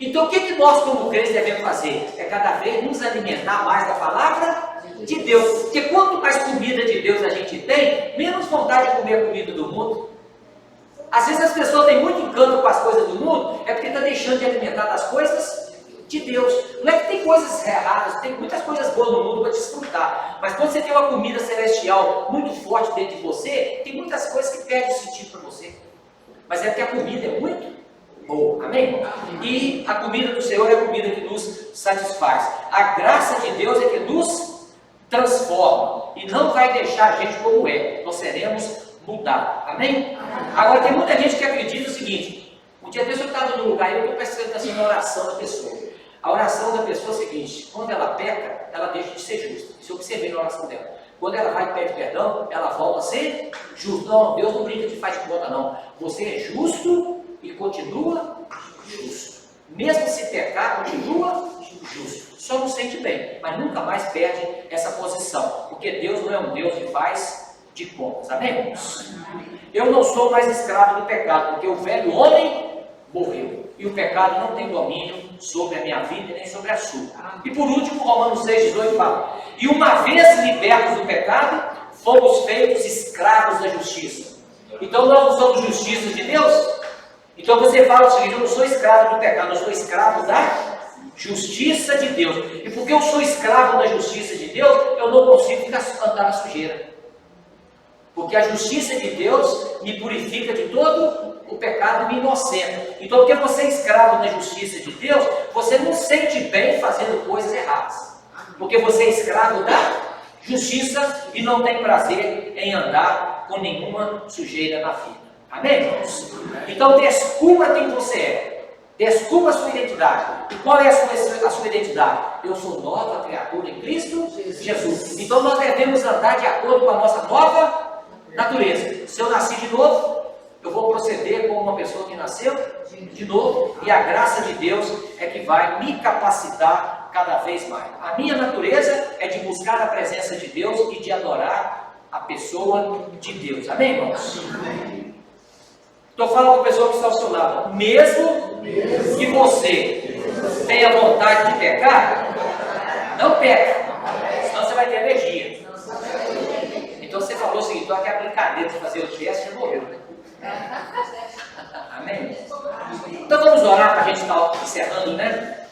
Então, o que nós, como crentes, devemos fazer? É cada vez nos alimentar mais da palavra de Deus. Porque quanto mais comida de Deus a gente tem, menos vontade de comer a comida do mundo. Às vezes as pessoas têm muito encanto com as coisas do mundo, é porque está deixando de alimentar das coisas de Deus. Não é que tem coisas erradas, tem muitas coisas boas no mundo para desfrutar. Mas quando você tem uma comida celestial muito forte dentro de você, tem muitas coisas que perdem o sentido para você. Mas é porque a comida é muito boa, amém? E a comida do Senhor é a comida que nos satisfaz. A graça de Deus é que nos transforma e não vai deixar a gente como é. Nós seremos mudar. Amém? Agora tem muita gente que acredita o seguinte: um dia desse eu estava num lugar e eu estou prestando atenção na oração da pessoa. A oração da pessoa é a seguinte: quando ela peca, ela deixa de ser justa. Isso eu observei na oração dela. Quando ela vai e pede perdão, ela volta a ser justa. Não, Deus não brinca de faz de conta, não. Você é justo e continua justo. Mesmo se pecar, continua justo. Só não sente bem, mas nunca mais perde essa posição. Porque Deus não é um Deus que faz de contas, amém, irmãos? Eu não sou mais escravo do pecado, porque o velho homem morreu, e o pecado não tem domínio sobre a minha vida e nem sobre a sua. E por último, Romanos 6,18 fala: e uma vez libertos do pecado, fomos feitos escravos da justiça. Então nós não somos justiças de Deus? Então você fala o seguinte: eu não sou escravo do pecado, eu sou escravo da justiça de Deus. E porque eu sou escravo da justiça de Deus, eu não consigo andar na sujeira. Porque a justiça de Deus me purifica de todo o pecado e me inocenta. Então, porque você é escravo da justiça de Deus, você não sente bem fazendo coisas erradas. Porque você é escravo da justiça e não tem prazer em andar com nenhuma sujeira na vida. Amém, irmãos? Então, descubra quem você é. Descubra a sua identidade. E qual é a sua identidade? Eu sou nova criatura em Cristo Jesus. Então, nós devemos andar de acordo com a nossa nova natureza. Se eu nasci de novo, eu vou proceder como uma pessoa que nasceu de novo, e a graça de Deus é que vai me capacitar cada vez mais. A minha natureza é de buscar a presença de Deus e de adorar a pessoa de Deus. Amém, irmãos? Estou falando com a pessoa que está ao seu lado. Mesmo que você tenha vontade de pecar, não peca, senão você vai ter alergia. Então você falou o seguinte: então aquela brincadeira de fazer o teste já morreu, né? Amém? Então vamos orar para a gente estar encerrando, né?